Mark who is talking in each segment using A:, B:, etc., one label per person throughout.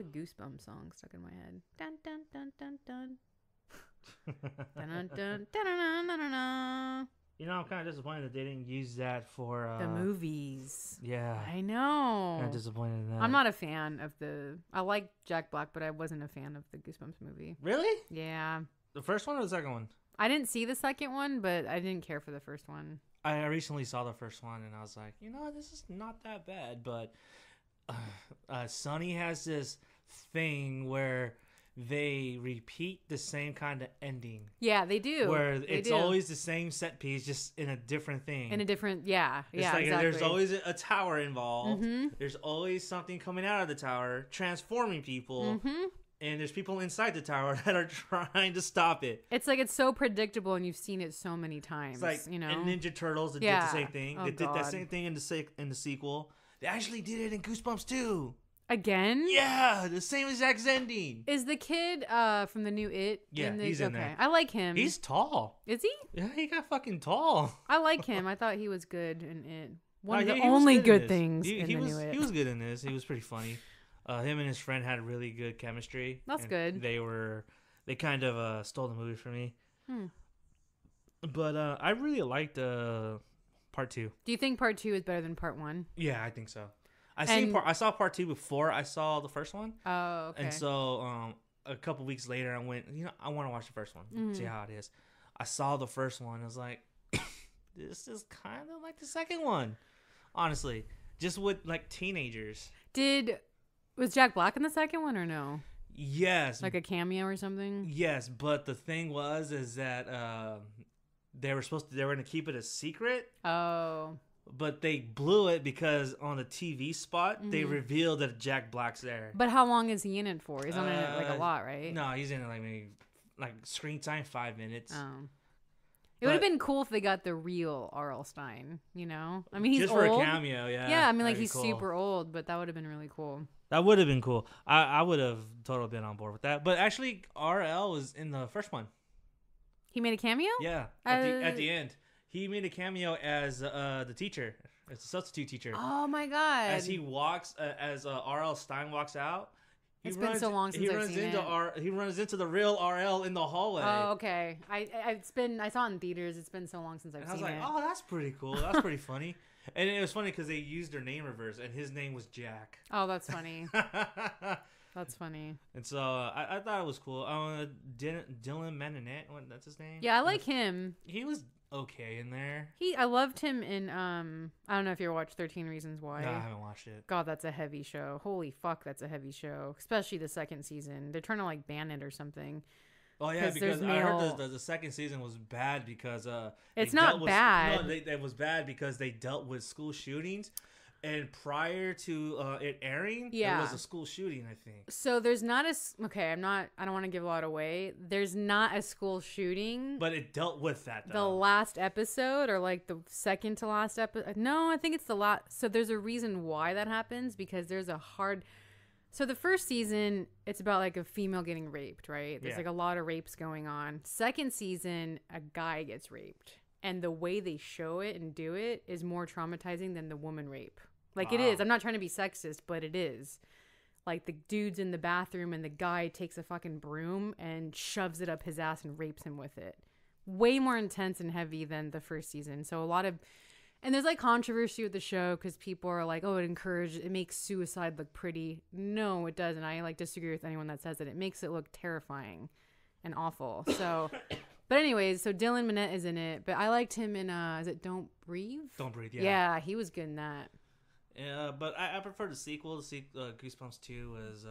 A: Goosebumps song stuck in my head. Dun dun dun dun dun. Dun dun dun dun dun dun dun.
B: You know, I'm kind of disappointed that they didn't use that for
A: The movies.
B: Yeah,
A: I know.
B: kind of disappointed in that.
A: I'm not a fan of I like Jack Black, but I wasn't a fan of the Goosebumps movie.
B: Really?
A: Yeah.
B: The first one or the second one?
A: I didn't see the second one, but I didn't care for the first one.
B: I recently saw the first one, and I was like, you know, this is not that bad. But Sonny has this thing where they repeat the same kind of ending.
A: Yeah, they do.
B: Where it's always the same set piece, just in a different thing.
A: In a different, yeah.
B: It's
A: yeah,
B: like
A: exactly.
B: There's always a tower involved.
A: Mm-hmm.
B: There's always something coming out of the tower, transforming people.
A: Mm-hmm.
B: And there's people inside the tower that are trying to stop it.
A: It's like it's so predictable, and you've seen it so many times.
B: It's like
A: you know,
B: in Ninja Turtles, they did the same thing.
A: Oh,
B: they did
A: God.
B: that same thing in the sequel. They actually did it in Goosebumps too.
A: Again?
B: Yeah, the same exact ending.
A: Is the kid from the new It?
B: Yeah, he's in there.
A: I like him.
B: He's tall.
A: Is he?
B: Yeah, he got fucking tall.
A: I like him. I thought he was good in It. One of
B: he
A: the
B: was
A: only
B: in
A: good
B: this.
A: things
B: He
A: in the
B: was
A: new It.
B: he was good in this. He was pretty funny. Him and his friend had really good chemistry.
A: That's good.
B: They kind of stole the movie from me. But I really liked part 2.
A: Do you think part 2 is better than part 1?
B: Yeah, I think so. I saw part 2 before I saw the first one.
A: Oh, okay.
B: And so a couple weeks later, I went, I want to watch the first one, see how it is. I saw the first one. I was like, this is kind of like the second one, honestly, just with like teenagers.
A: Was Jack Black in the second one or no?
B: Yes.
A: Like a cameo or something?
B: Yes, but the thing is that they were going to keep it a secret.
A: Oh.
B: But they blew it because on the TV spot, they revealed that Jack Black's there.
A: But how long is he in it for? He's on it like a lot, right?
B: No, he's in it like maybe screen time 5 minutes.
A: Oh. It would have been cool if they got the real R.L. Stein, I mean, he's
B: just
A: old.
B: for a cameo, yeah.
A: Yeah, I mean, like, he's
B: cool.
A: super old, but that would have been really cool.
B: That would have been cool. I would have totally been on board with that. But actually, R.L. was in the first one.
A: He made a cameo?
B: Yeah, at the end. He made a cameo as the teacher, as the substitute teacher.
A: Oh, my God.
B: As he walks, as R.L. Stein walks out.
A: It's been so long since I've seen it.
B: He runs into the real R.L. in the hallway.
A: Oh, okay. I saw it in theaters. It's been so long since I've seen it.
B: I was like, oh, that's pretty cool. That's pretty funny. And it was funny because they used their name reverse, and his name was Jack.
A: Oh, that's funny. That's funny.
B: And so I thought it was cool. Dylan Maninette, that's his name?
A: Yeah, I like him.
B: He was okay in there.
A: I loved him in I don't know if you ever watched 13 Reasons Why.
B: No, I haven't watched it.
A: God, that's a heavy show. Holy fuck, that's a heavy show. Especially the second season. They're trying to like ban it or something.
B: Oh yeah, because I heard the second season was bad because
A: it's not bad.
B: No, it was bad because they dealt with school shootings. And prior to it airing, there was a school shooting, I think.
A: So there's not I don't want to give a lot away. There's not a school shooting.
B: But it dealt with that, though.
A: The last episode or like the second to last episode. No, I think it's the last. So there's a reason why that happens because there's so the first season, it's about like a female getting raped, right? There's like a lot of rapes going on. Second season, a guy gets raped. And the way they show it and do it is more traumatizing than the woman rape. Like it is. I'm not trying to be sexist, but it is. Like the dude's in the bathroom and the guy takes a fucking broom and shoves it up his ass and rapes him with it. Way more intense and heavy than the first season. So and there's like controversy with the show because people are like, oh, it makes suicide look pretty. No, it doesn't. I like disagree with anyone that says that. It makes it look terrifying and awful. So... But anyways, so Dylan Minnette is in it, but I liked him in is it Don't Breathe?
B: Don't Breathe, yeah.
A: Yeah, he was good in that.
B: Yeah, but I prefer the sequel. Goosebumps 2 was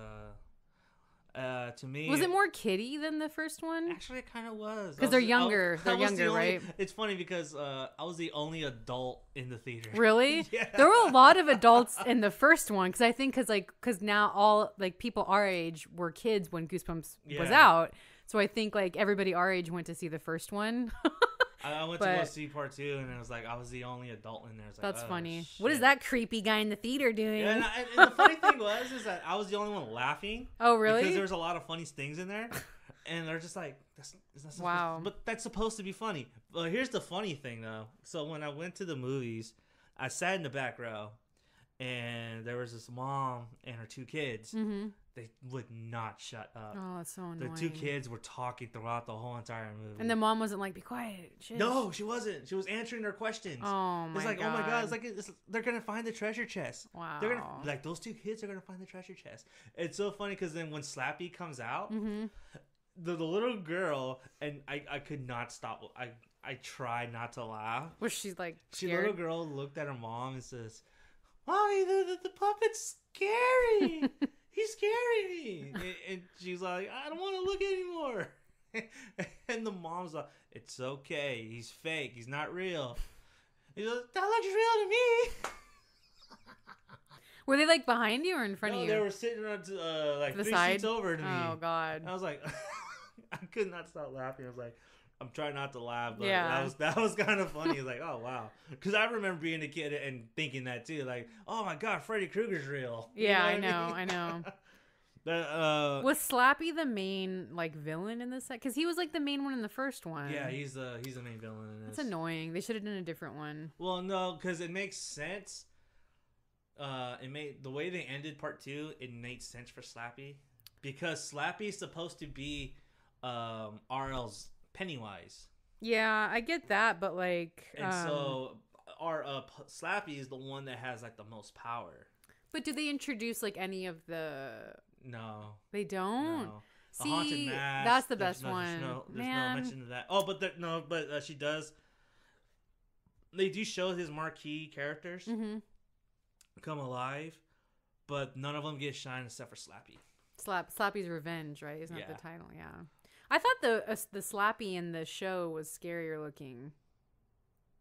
B: to me.
A: Was it more kiddie than the first one?
B: Actually, it kind of was.
A: Because they're younger. Right?
B: It's funny because I was the only adult in the theater.
A: Really?
B: Yeah.
A: There were a lot of adults in the first one because I think because now all like people our age were kids when Goosebumps was out. So I think like everybody our age went to see the first one.
B: I went to go see part 2, and it was like I was the only adult in there. Like,
A: that's funny.
B: Shit.
A: What is that creepy guy in the theater doing?
B: Yeah, and the funny thing is that I was the only one laughing.
A: Oh, really?
B: Because there was a lot of funny things in there, and they're just like, wow. But that's supposed to be funny. But here's the funny thing, though. So when I went to the movies, I sat in the back row, and there was this mom and her 2 kids.
A: Mm-hmm.
B: They would not shut up.
A: Oh, that's so annoying.
B: The 2 kids were talking throughout the whole entire movie.
A: And the mom wasn't like, be quiet. Shush.
B: No, she wasn't. She was answering their questions.
A: Oh, my
B: It's like,
A: God.
B: oh my God. It's like, they're going to find the treasure chest.
A: Wow.
B: They're gonna, like, those 2 kids are going to find the treasure chest. It's so funny because then when Slappy comes out,
A: Mm-hmm.
B: the little girl, and I could not stop. I tried not to laugh.
A: Was she like
B: The
A: scared?
B: little girl looked at her mom and says, Mommy, the puppet's scary. He's scaring me. And she's like, I don't want to look anymore. And the mom's like, it's okay. He's fake. He's not real. He goes, that looks real to me.
A: Were they like behind you or in front of you?
B: They were sitting on like
A: the
B: 3
A: side?
B: seats over to me.
A: Oh, God.
B: I was like, I could not stop laughing. I was like, I'm trying not to laugh, but
A: Yeah.
B: that was kind of funny. It's like, oh wow, because I remember being a kid and thinking that too. Like, oh my God, Freddy Krueger's real. You
A: Yeah,
B: what
A: I know.
B: That,
A: Was Slappy the main like villain in this set? Because he was like the main one in the first one.
B: yeah, he's the main villain in this.
A: That's annoying. They should have done a different one.
B: Well, no, because it makes sense. It made the way they ended part 2. It made sense for Slappy because Slappy's supposed to be RL's Pennywise.
A: Yeah, I get that, but like,
B: And so our Slappy is the one that has like the most power.
A: but do they introduce like any of the?
B: No,
A: They don't.
B: no. The
A: See,
B: Haunted Mask,
A: that's the
B: there's
A: best
B: no,
A: one.
B: There's no
A: Man,
B: mention of that. Oh, but she does. They do show his marquee characters
A: mm-hmm.
B: come alive, but none of them get shine except for Slappy.
A: Slappy's Revenge, right? Isn't that
B: Yeah.
A: the title? Yeah. I thought the Slappy in the show was scarier looking.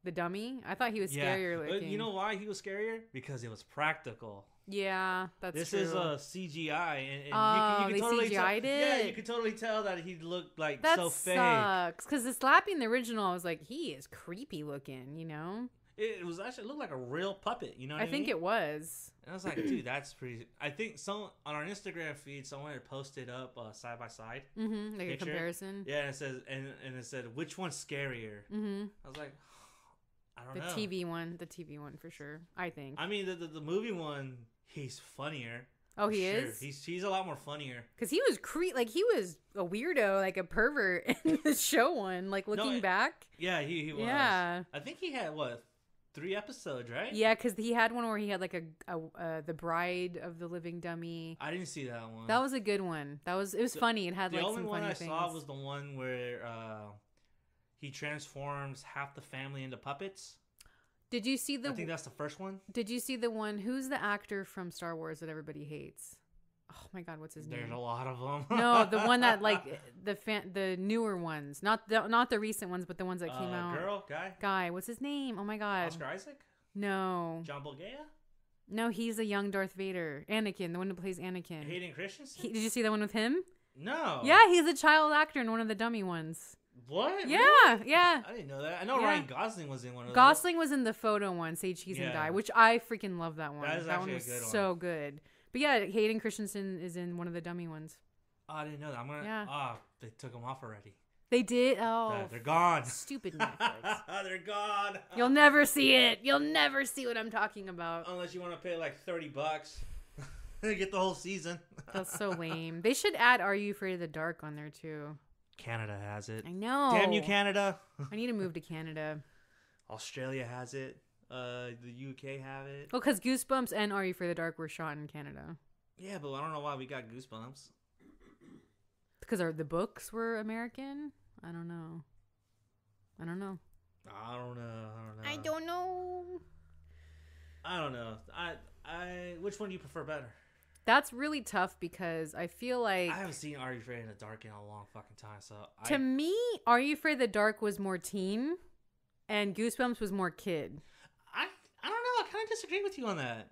A: The dummy, I thought he was scarier
B: But
A: looking.
B: you know why he was scarier? Because it was practical.
A: Yeah, that's
B: This
A: true.
B: is a CGI, and
A: Oh,
B: you
A: they
B: can totally
A: CGI'd
B: tell. Yeah,
A: it?
B: you could totally tell that he looked like
A: that
B: so fake.
A: sucks. Because the Slappy in the original, I was like, he is creepy looking. You know.
B: It was actually it looked like a real puppet. You know what
A: I
B: I
A: think
B: mean?
A: it was.
B: And I was like, dude, that's pretty. I think on our Instagram feed, someone had posted up side by side.
A: Mm-hmm. Like
B: Picture.
A: a comparison.
B: Yeah, and it says and it said which one's scarier.
A: Mm-hmm.
B: I was like, I don't
A: The
B: know.
A: The TV one for sure. I think.
B: I mean, the movie one, he's funnier.
A: Oh, he
B: Sure.
A: is.
B: He's a lot more funnier.
A: Because he was like he was a weirdo, like a pervert in the show one. Like looking back.
B: Yeah, he was.
A: Yeah.
B: I think he had 3 episodes, right?
A: Yeah, because he had one where he had like the Bride of the Living Dummy.
B: I didn't see that one.
A: That was a good one. It was funny. It had
B: the
A: like
B: only
A: some
B: one
A: funny
B: I
A: things.
B: saw was the one where he transforms half the family into puppets.
A: Did you see
B: I think that's the first one.
A: Did you see the one? Who's the actor from Star Wars that everybody hates? Oh my God, what's his
B: There's
A: name?
B: a lot of them.
A: No, the one that like the newer ones, not the recent ones, but the ones that came out. Guy, what's his name? Oh my God.
B: Oscar Isaac?
A: No.
B: John Boyega?
A: No, he's a young Darth Vader. Anakin, the one that plays Anakin.
B: Hayden Christensen?
A: Did you see the one with him?
B: No.
A: Yeah, he's a child actor in one of the dummy ones.
B: What?
A: Yeah,
B: Really?
A: yeah.
B: I didn't know that. I know
A: Yeah.
B: Ryan Gosling was in one of those.
A: Gosling was in the photo one, Say Cheese and
B: Yeah.
A: Die, which I freaking love that one.
B: That is
A: that one
B: actually a
A: was
B: good one.
A: so good. But yeah, Hayden Christensen is in one of the dummy ones.
B: Oh, I didn't know that. I'm gonna.
A: Yeah.
B: They took them off already.
A: They did? Oh.
B: They're gone.
A: Stupid Netflix.
B: They're gone.
A: You'll never see it. You'll never see what I'm talking about.
B: Unless you want to pay like $30 to get the whole season.
A: That's so lame. They should add Are You Afraid of the Dark on there too.
B: Canada has it.
A: I know.
B: Damn you, Canada.
A: I need to move to Canada.
B: Australia has it. The UK have it.
A: Well, because Goosebumps and Are You Afraid of the Dark were shot in Canada.
B: Yeah, but I don't know why we got Goosebumps.
A: Because the books were American? I don't know.
B: I don't know. Which one do you prefer better?
A: That's really tough because I feel like...
B: I haven't seen Are You Afraid of the Dark in a long fucking time, so...
A: To me, Are You Afraid of the Dark was more teen, and Goosebumps was more kid.
B: I don't know. I kind of disagree with you on that.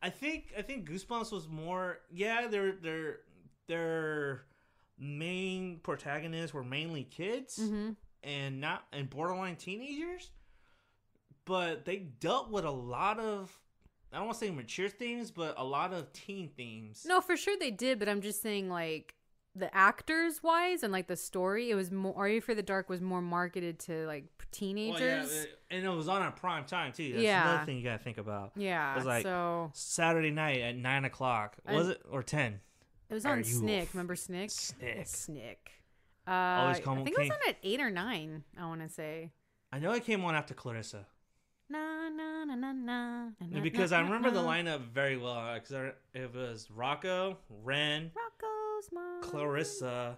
B: I think Goosebumps was more... Yeah, their main protagonists were mainly kids and borderline teenagers, but they dealt with a lot of... I don't want to say mature themes, but a lot of teen themes.
A: No, for sure they did, but I'm just saying, like, the actors wise and like the story, it was more. Are You Afraid of the Dark was more marketed to like teenagers.
B: Well, yeah, and it was on at prime time too. That's
A: Yeah.
B: another thing you gotta think about.
A: Yeah,
B: It was like
A: so
B: Saturday night at 9:00. Was it or 10?
A: it was
B: Are
A: on
B: you
A: Snick. Remember Snick?
B: Snick.
A: Snick.
B: Always
A: I
B: come-
A: think it was
B: came-
A: on at 8 or 9. I want to say.
B: I know it came on after Clarissa.
A: Na, na, na, na, na, na,
B: Because
A: na,
B: I remember the
A: na.
B: lineup very well. Because it was Rocco, Ren,
A: Rocco's Mom.
B: Clarissa,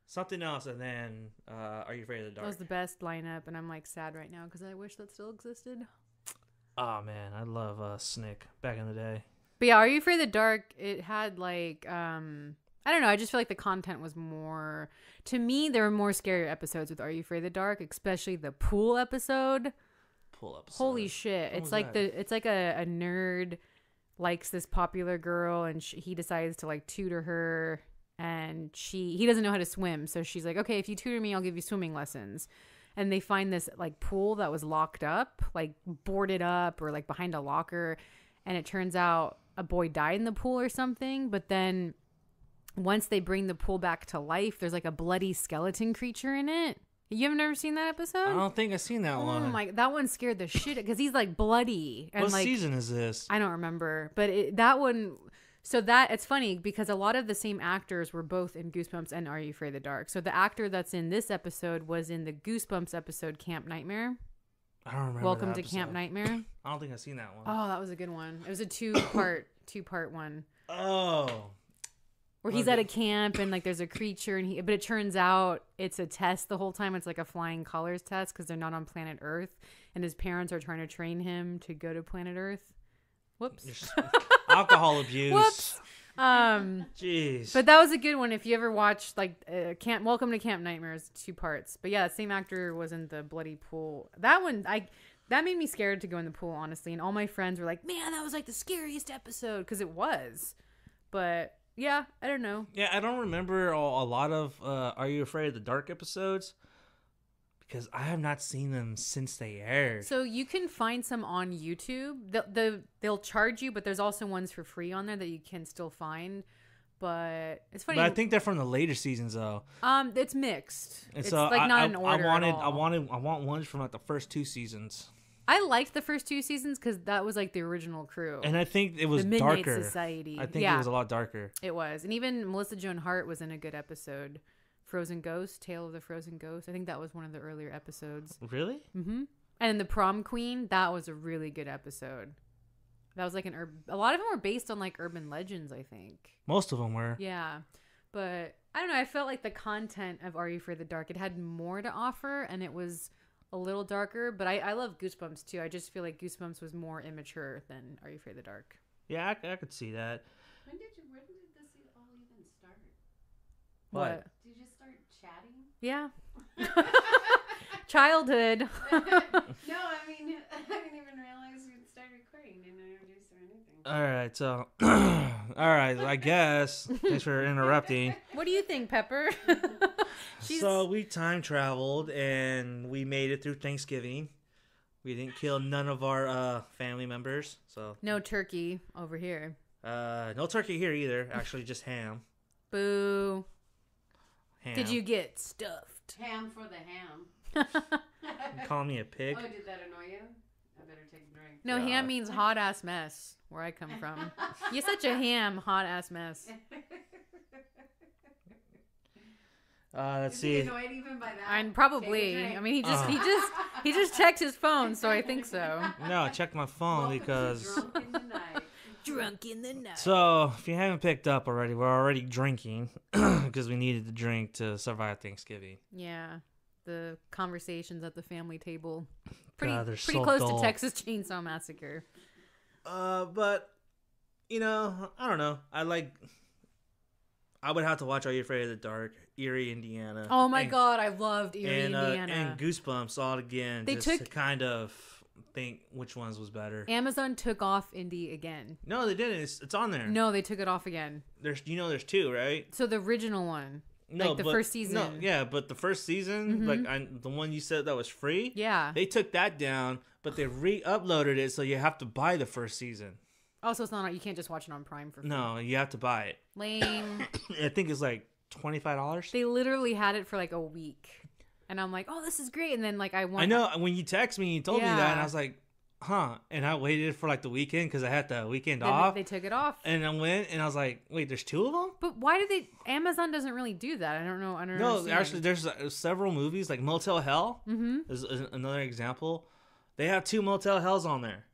B: something else, and then Are You Afraid of the
A: That
B: Dark?
A: was the best lineup, and I'm like sad right now because I wish that still existed.
B: Oh man, I love Snick back in the day.
A: But yeah, Are You Afraid of the Dark? It had like I don't know. I just feel like the content was more. To me, there were more scarier episodes with Are You Afraid of the Dark, especially the pool episode.
B: Pull up.
A: Holy shit!
B: What
A: It's
B: was
A: like
B: that?
A: it's like a nerd likes this popular girl, and he decides to like tutor her, and he doesn't know how to swim, so she's like, okay, if you tutor me, I'll give you swimming lessons. And they find this like pool that was locked up, like boarded up or like behind a locker, and it turns out a boy died in the pool or something. But then once they bring the pool back to life, there's like a bloody skeleton creature in it. You have never seen that episode?
B: I don't think I've seen that
A: Oh
B: one.
A: my! That one scared the shit because he's like bloody and
B: What
A: like
B: season is this?
A: I don't remember, but that one. So that it's funny because a lot of the same actors were both in Goosebumps and Are You Afraid of the Dark. So the actor that's in this episode was in the Goosebumps episode Camp Nightmare.
B: I don't remember.
A: Welcome
B: that
A: to
B: episode.
A: Camp Nightmare.
B: I don't think I've seen that one.
A: Oh, that was a good one. It was a two-part one
B: Oh.
A: where he's at a camp and like there's a creature but it turns out it's a test the whole time. It's like a flying colors test because they're not on planet Earth and his parents are trying to train him to go to planet Earth. Whoops.
B: Alcohol abuse.
A: Whoops.
B: Jeez.
A: But that was a good one. If you ever watched like Welcome to Camp Nightmares, 2 parts. But yeah, same actor was in the bloody pool. That one, that made me scared to go in the pool, honestly. And all my friends were like, "Man, that was like the scariest episode," because it was. But yeah, I don't know.
B: Yeah, I don't remember a lot of Are You Afraid of the Dark episodes because I have not seen them since they aired.
A: So you can find some on YouTube. They'll charge you, but there's also ones for free on there that you can still find. But it's funny.
B: But I think they're from the later seasons though.
A: It's mixed.
B: And
A: It's
B: so
A: like not in order.
B: I want ones from like the first 2 seasons.
A: I liked the first 2 seasons because that was like the original crew.
B: And I think it was
A: the Midnight
B: darker.
A: Society.
B: I think
A: yeah,
B: it was a lot darker.
A: It was. And even Melissa Joan Hart was in a good episode. Frozen Ghost, Tale of the Frozen Ghost. I think that was one of the earlier episodes.
B: Really?
A: Mm-hmm. And the Prom Queen, that was a really good episode. That was like a lot of them were based on like urban legends, I think.
B: Most of them were.
A: Yeah. But I don't know. I felt like the content of Are You Afraid of the Dark, it had more to offer and it was a little darker. But I love Goosebumps too. I just feel like Goosebumps was more immature than Are You Afraid of the Dark.
B: Yeah, I could see that.
C: When did this all even start?
B: What?
C: Did you just start chatting?
A: Yeah. Childhood.
C: No, I mean, I didn't even realize you'd start recording. Didn't introduce or anything.
B: All right, so all right, I guess. Thanks for interrupting.
A: What do you think, Pepper? She's-
B: So we time traveled and we made it through Thanksgiving. We didn't kill none of our family members, so
A: No turkey over here.
B: no turkey here either. Actually, just ham.
A: Boo.
B: Ham.
A: Did you get stuffed?
C: Ham for the ham.
B: You calling me a pig?
C: Oh, did that annoy you? I better take a drink.
A: No,
B: God.
A: ham means hot ass mess where I come from. You're such a ham, hot ass mess.
B: Let's
C: Is he
B: see.
C: annoyed even by that?
A: And
C: Take
A: probably.
C: a drink.
A: I mean, he just checked his phone, so I think so.
B: No, I checked my phone
C: Welcome to
B: because.
C: Drunk in the Night.
A: Drunk in the night.
B: So, if you haven't picked up already, we're already drinking because we needed to drink to survive Thanksgiving.
A: Yeah, the conversations at the family table. Pretty
B: they're
A: pretty
B: so
A: close
B: dull.
A: to Texas Chainsaw Massacre.
B: But you know, I don't know. I would have to watch Are You Afraid of the Dark, Erie, Indiana.
A: Oh my
B: and,
A: god, I loved Erie,
B: and,
A: Indiana.
B: and Goosebumps all again.
A: They
B: just
A: took-
B: to kind of think which ones was better.
A: Amazon took off Indy again.
B: No, they didn't. It's on there.
A: No, they took it off again.
B: There's 2, right?
A: So the original one.
B: No,
A: Like the
B: but-
A: first season.
B: No, yeah, but the first season,
A: Mhm.
B: the one you said that was free.
A: Yeah.
B: They took that down, but they re-uploaded it, so you have to buy the first season.
A: Also, it's not. You can't just watch it on Prime for free.
B: No, you have to buy it.
A: Lame.
B: I think it's like $25.
A: They literally had it for like a week. And I'm like, oh, this is great. And then like I
B: know when you text me, you told me that, and
A: Yeah.
B: I was like, huh. And I waited for like the weekend because I had the weekend
A: then
B: off.
A: they took it off.
B: And I went and I was like, wait, there's 2 of them?
A: But why do they? Amazon doesn't really do that. I don't know. I don't
B: No,
A: understand.
B: actually, there's several movies like Motel Hell
A: Mm-hmm.
B: is another example. They have 2 Motel Hells on there.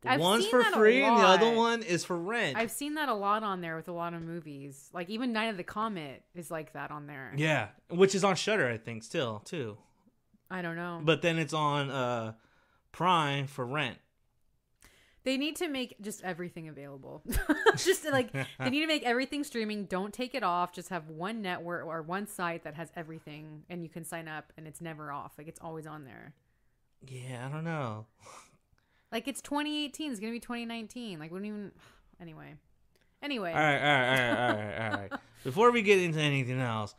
A: I've
B: One's
A: seen
B: for
A: that a
B: free and the other
A: lot.
B: one is for rent.
A: I've seen that a lot on there with a lot of movies. Like even Night of the Comet is like that on there.
B: Yeah, which is on Shudder, I think, still too.
A: I don't know.
B: But then it's on Prime for rent.
A: They need to make just everything available. Just like they need to make everything streaming. Don't take it off. Just have one network or one site that has everything, and you can sign up, and it's never off. Like it's always on there.
B: Yeah, I don't know.
A: Like it's 2018. It's gonna be 2019. Like we don't even. Anyway.
B: All right. Before we get into anything else,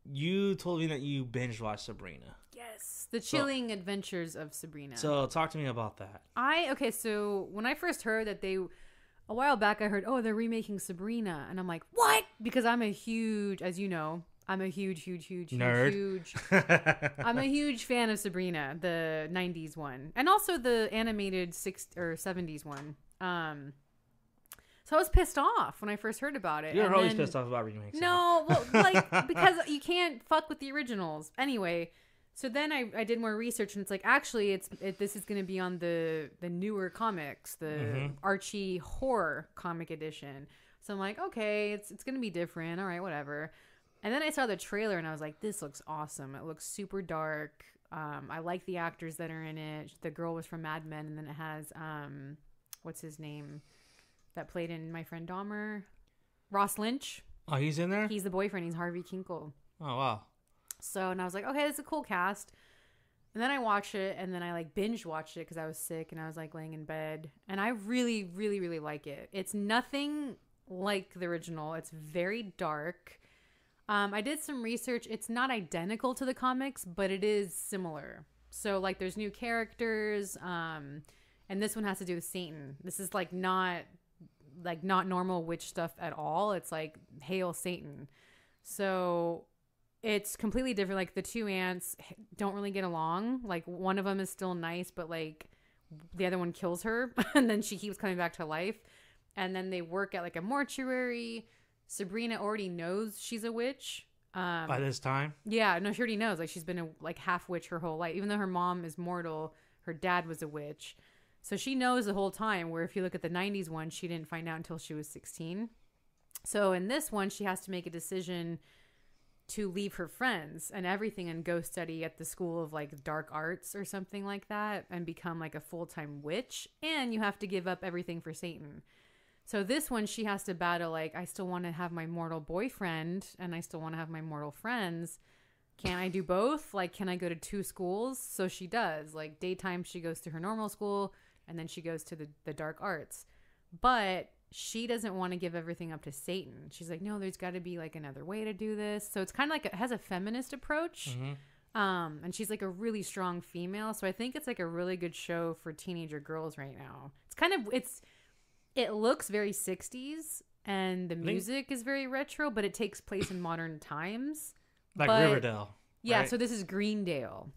B: you told me that you binge watched Sabrina.
A: Yes, the Chilling Adventures of Sabrina.
B: So talk to me about that.
A: So when I first heard that a while back, I heard, oh, they're remaking Sabrina, and I'm like, what? Because I'm a huge, as you know, I'm a huge
B: nerd.
A: I'm a huge fan of Sabrina, the 90s one, and also the animated 60s or 70s one. So I was pissed off when I first heard about it.
B: You're always pissed off about remakes.
A: No, well, like because you can't fuck with the originals. Anyway, so then I did more research, and it's like actually this is going to be on the newer comics, the Archie horror comic edition. So I'm like, okay, it's going to be different. All right, whatever. And then I saw the trailer, and I was like, this looks awesome. It looks super dark. I like the actors that are in it. The girl was from Mad Men, and then it has what's his name that played in My Friend Dahmer, Ross Lynch.
B: Oh, he's in there?
A: He's the boyfriend. He's Harvey Kinkle.
B: Oh, wow.
A: So, and I was like, okay, this is a cool cast. And then I watched it, and then I like binge watched it because I was sick and I was like laying in bed. And I really, really, really like it. It's nothing like the original. It's very dark. I did some research. It's not identical to the comics, but it is similar. So like there's new characters. And this one has to do with Satan. This is like not normal witch stuff at all. It's like hail Satan. So it's completely different. Like the 2 aunts don't really get along. Like one of them is still nice, but like the other one kills her and then she keeps coming back to life. And then they work at like a mortuary. Sabrina already knows she's a witch.
B: By this time?
A: Yeah, no, she already knows. Like she's been a like half witch her whole life. Even though her mom is mortal, her dad was a witch. So she knows the whole time, where if you look at the 90s one, she didn't find out until she was 16. So in this one, she has to make a decision to leave her friends and everything and go study at the school of like dark arts or something like that and become like a full-time witch. And you have to give up everything for Satan. So this one, she has to battle like, I still want to have my mortal boyfriend and I still want to have my mortal friends. Can I do both? Like, can I go to 2 schools? So she does. Like daytime, she goes to her normal school. And then she goes to the dark arts. But she doesn't want to give everything up to Satan. She's like, no, there's got to be like another way to do this. So it's kind of like it has a feminist approach. And she's like a really strong female. So I think it's like a really good show for teenager girls right now. It looks very 60s and the music is very retro, but it takes place in modern times.
B: Like Riverdale.
A: Yeah.
B: Right?
A: So this is Greendale.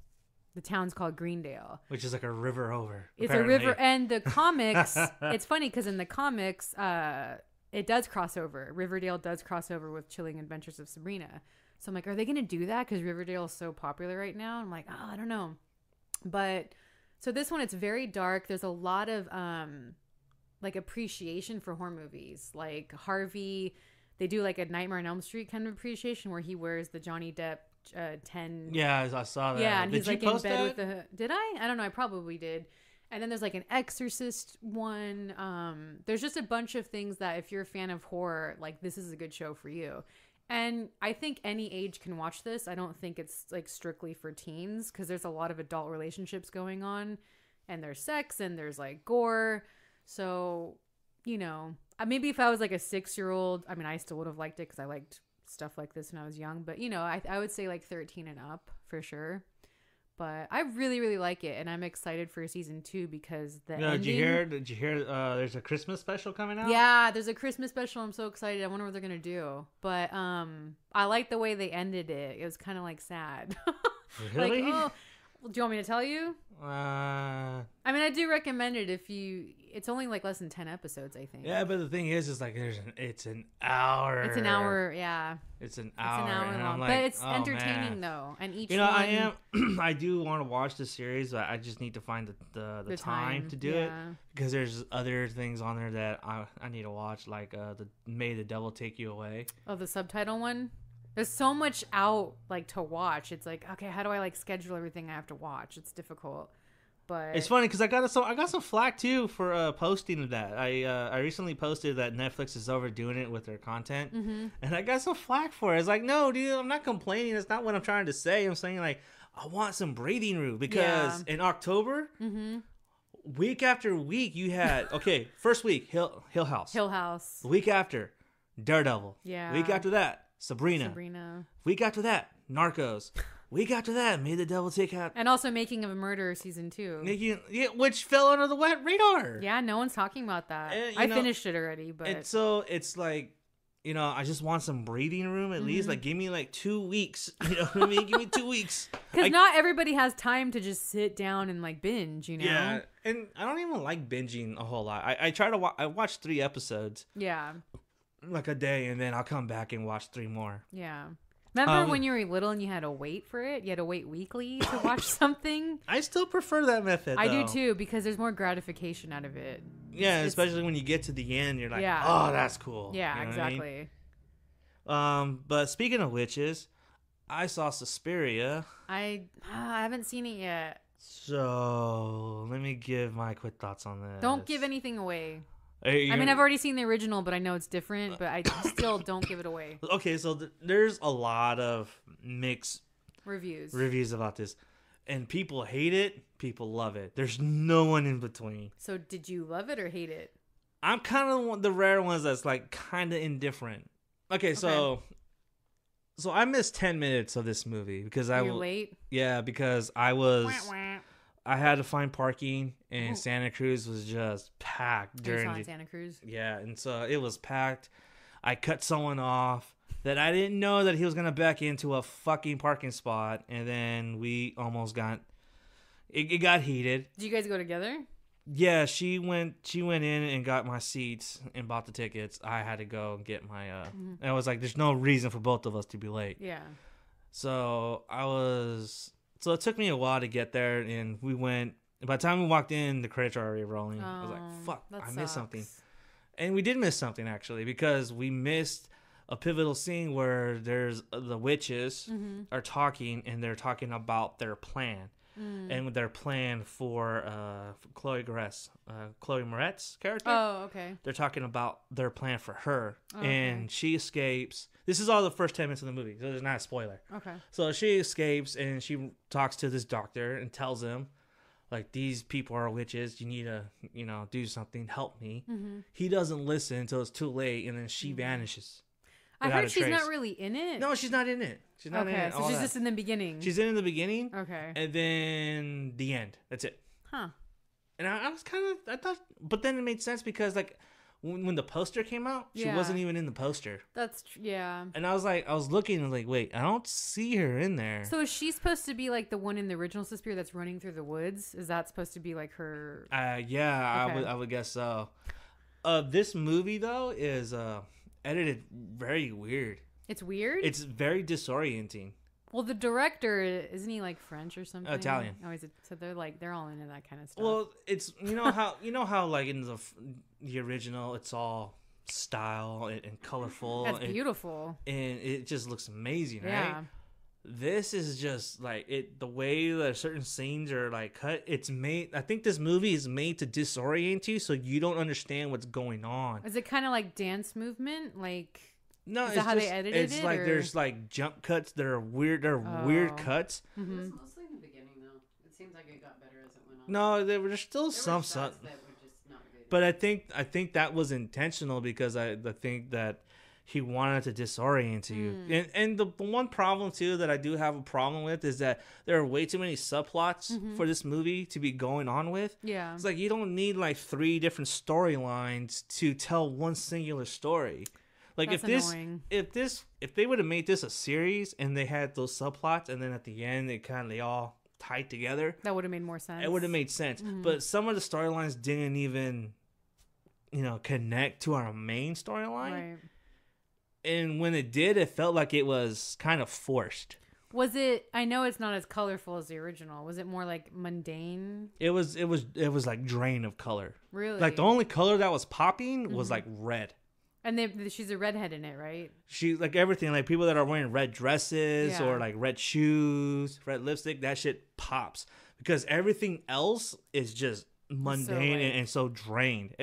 A: The town's called Greendale.
B: Which is like a river over.
A: It's
B: apparently.
A: a river. And the comics, it's funny because in the comics, it does cross over. Riverdale does cross over with Chilling Adventures of Sabrina. So I'm like, are they going to do that? Because Riverdale is so popular right now. I'm like, oh, I don't know. But so this one, it's very dark. There's a lot of like appreciation for horror movies. Like Harvey, they do like a Nightmare on Elm Street kind of appreciation where he wears the Johnny Depp 10.
B: Yeah, I saw that.
A: Yeah, and
B: Did
A: he's
B: you
A: like in
B: post
A: bed
B: that?
A: with the. Did I don't know, I probably did. And then there's like an Exorcist one. There's just a bunch of things that if you're a fan of horror, like this is a good show for you. And I think any age can watch this. I don't think it's like strictly for teens because there's a lot of adult relationships going on and there's sex and there's like gore. So, maybe if I was like a 6-year-old, I mean, I still would have liked it because I liked stuff like this when I was young. But, I would say like 13 and up for sure. But I really, really like it, and I'm excited for season 2 because the
B: Did
A: ending.
B: you hear? Did you hear? There's a Christmas special coming out.
A: Yeah, there's a Christmas special. I'm so excited. I wonder what they're gonna do. But I like the way they ended it. It was kind of like sad.
B: Really?
A: Like, oh, do you want me to tell you?
B: Uh,
A: I mean, I do recommend it if you. It's only like less than 10 episodes, I think.
B: yeah, but the thing is like it's an hour.
A: It's an hour, yeah.
B: It's an
A: It's
B: hour.
A: an hour
B: and
A: long,
B: I'm like,
A: but it's
B: oh,
A: entertaining
B: man.
A: though. And each
B: You know,
A: one,
B: I do want to watch the series, but I just need to find the time to do it
A: yeah.
B: because there's other things on there that I need to watch, like the May the Devil Take You Away.
A: Oh, the subtitle one. There's so much out like to watch. It's like, okay, how do I like schedule everything I have to watch? It's difficult. But
B: It's funny because I got some flack too for posting of that. I recently posted that Netflix is overdoing it with their content, and I got some flack for it. It's like, no, dude, I'm not complaining. That's not what I'm trying to say. I'm saying like I want some breathing room because in October, week after week, you had first week Hill House,
A: Hill House.
B: the week after Daredevil,
A: Yeah.
B: week after that Sabrina,
A: Sabrina.
B: week after that Narcos. Week after that, May the Devil Take Out.
A: And also Making of a Murderer season 2.
B: Which fell under the wet radar.
A: Yeah, no one's talking about that.
B: And,
A: I finished it already, but
B: And so it's like, I just want some breathing room at least. Like, give me like 2 weeks. You know what I mean? Give me 2 weeks.
A: because not everybody has time to just sit down and like binge, you know?
B: Yeah, and I don't even like binging a whole lot. I try to I watch 3 episodes
A: Yeah.
B: like a day, and then I'll come back and watch 3 more.
A: Yeah. Remember when you were little and you had to wait for it? You had to wait weekly to watch something?
B: I still prefer that method.
A: I do
B: though.
A: too, because there's more gratification out of it.
B: Yeah,
A: It's-
B: especially when you get to the end, you're like,
A: Yeah.
B: oh, that's cool.
A: Yeah,
B: You know what I mean?
A: exactly.
B: But speaking of witches, I saw Suspiria.
A: I haven't seen it yet.
B: So let me give my quick thoughts on this.
A: Don't give anything away.
B: Hey,
A: I mean, I've already seen the original, but I know it's different, but I still don't give it away.
B: Okay, so there's a lot of mixed
A: Reviews.
B: about this. And people hate it, people love it. There's no one in between.
A: So did you love it or hate it?
B: I'm kind of one of the rare ones that's like kind of indifferent. Okay, so I missed 10 minutes of this movie because
A: You're late?
B: Yeah, because I had to find parking, and Santa Cruz was just packed during
A: Santa Cruz.
B: Yeah, and so it was packed. I cut someone off that I didn't know that he was gonna back into a fucking parking spot, and then we almost got it got heated.
A: Did you guys go together?
B: Yeah, she went in and got my seats and bought the tickets. I had to go and get my and I was like, there's no reason for both of us to be late.
A: Yeah.
B: So it took me a while to get there, and we went. By the time we walked in, the credits were already rolling. I was like, fuck, I missed something. And we did miss something, actually, because we missed a pivotal scene where there's the witches are talking, and they're talking about their plan. And their plan for Chloe Moretz character.
A: Oh, okay.
B: They're talking about their plan for her.
A: Okay.
B: And she escapes. This is all the first 10 minutes of the movie, so there's not a spoiler.
A: Okay.
B: So she escapes, and she talks to this doctor and tells him, like, these people are witches. You need to, do something. Help me. He doesn't listen until it's too late, and then she vanishes.
A: I
B: without
A: heard
B: a
A: she's
B: trace.
A: not really in it.
B: No, she's not in it. She's not in
A: Okay,
B: it.
A: so she's just in the beginning.
B: She's in the beginning.
A: Okay.
B: And then the end. That's it.
A: Huh.
B: And I was I thought, but then it made sense because, like, when the poster came out, she wasn't even in the poster.
A: That's yeah.
B: And I was looking and like, wait, I don't see her in there.
A: So is she supposed to be like the one in the original Suspiria that's running through the woods? Is that supposed to be like her?
B: Yeah,
A: Okay.
B: I would guess so. This movie though is edited very weird.
A: It's weird.
B: It's very disorienting.
A: Well, the director isn't he like French or something?
B: Italian.
A: Oh, is it? So they're all into that kind of stuff.
B: Well, it's how like in the original, it's all style and colorful.
A: That's beautiful.
B: And it just looks amazing, right?
A: Yeah.
B: This is just like the way that certain scenes are like cut. It's made. I think this movie is made to disorient you, so you don't understand what's going on.
A: Is it kind of like dance movement? Like
B: No,
A: is
B: it's
A: that how
B: just,
A: they edited
B: it's
A: it?
B: like
A: or?
B: there's like jump cuts that are weird. They're weird cuts.
C: It was mostly in the beginning, though. It seems like it got better as it went on.
B: No, there's still
C: There
B: some
C: were shots that were just not good.
B: but I think that was intentional because I think that he wanted to disorient you. And the one problem too that I do have a problem with is that there are way too many subplots for this movie to be going on with.
A: Yeah.
B: It's like you don't need like 3 different storylines to tell one singular story. Like
A: That's annoying.
B: if they would have made this a series and they had those subplots and then at the end they all tied together,
A: That would have made more sense.
B: it would have made sense. But some of the storylines didn't even connect to our main storyline.
A: Right.
B: And when it did, it felt like it was kind of forced.
A: Was it? I know it's not as colorful as the original. Was it more like mundane?
B: It was like drained of color.
A: Really?
B: Like the only color that was popping was like red.
A: And she's a redhead in it, right?
B: She like everything, like people that are wearing red dresses or like red shoes, red lipstick, that shit pops because everything else is just mundane and so drained.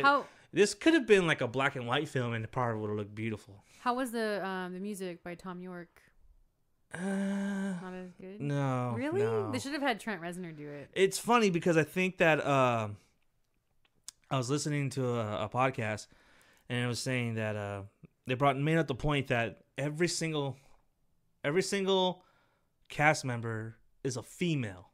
B: This could have been like a black and white film and it probably would have looked beautiful.
A: How was the music by Tom York? Not as good?
B: No.
A: Really?
B: No.
A: They should have had Trent Reznor do it.
B: It's funny because I think that I was listening to a podcast and it was saying that they made up the point that every single cast member is a female.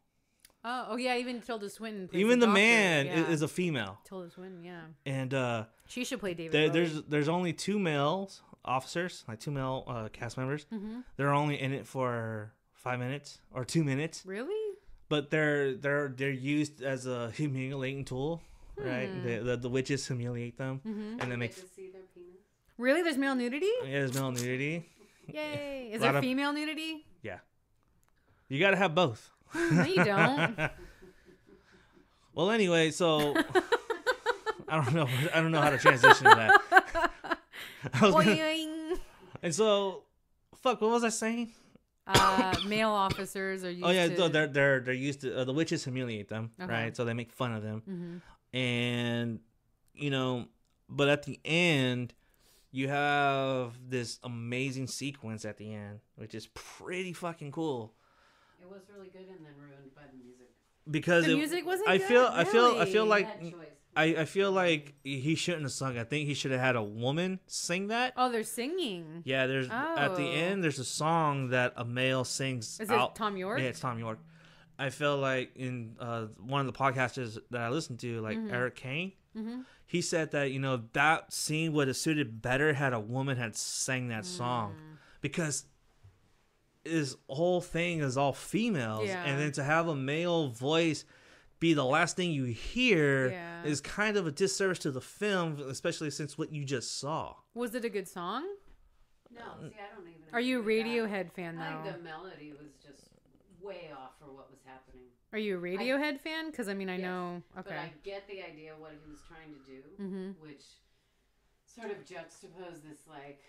A: Oh yeah, even Tilda Swinton. Plays
B: Even the
A: doctor.
B: man is a female.
A: Tilda Swinton, yeah.
B: And
A: she should play David.
B: there's only 2 males officers, like 2 male cast members.
A: Mm-hmm.
B: They're only in it for 5 minutes or 2 minutes.
A: Really?
B: But they're used as a humiliating tool, right? The witches humiliate them, and then make.
C: To see their penis.
A: Really? There's male nudity?
B: Yeah, there's male nudity.
A: Yay! Is there female nudity?
B: Yeah, you gotta have both.
A: No, you don't.
B: Well, anyway, so I don't know how to transition to that. And so, fuck, what was I saying?
A: Male officers are used.
B: Oh yeah,
A: to...
B: so they're used to the witches humiliate them,
A: Okay.
B: right? So they make fun of them,
A: Mm-hmm.
B: and but at the end, you have this amazing sequence at the end, which is pretty fucking cool.
C: It was really good and then ruined by the music.
B: Because
A: the music wasn't
B: I
A: good?
B: feel like
C: Bad choice.
B: I feel like he shouldn't have sung. I think he should have had a woman sing that.
A: Oh, they're singing.
B: Yeah, there's at the end there's a song that a male sings.
A: Is it Tom York?
B: Yeah, it's Tom York. I feel like in one of the podcasters that I listened to, like Eric Kane, he said that that scene would have suited better had a woman had sang that song because his whole thing is all females, and then to have a male voice be the last thing you hear is kind of a disservice to the film, especially since what you just saw.
A: Was it a good song?
C: No, see, I don't even.
A: Are you a
C: agree with
A: Radiohead
C: that.
A: fan though?
C: I think the melody was just way off for what was happening.
A: Are you a Radiohead fan? Because I mean, I
C: Yes,
A: know. Okay.
C: But I get the idea of what he was trying to do, which sort of juxtaposed this like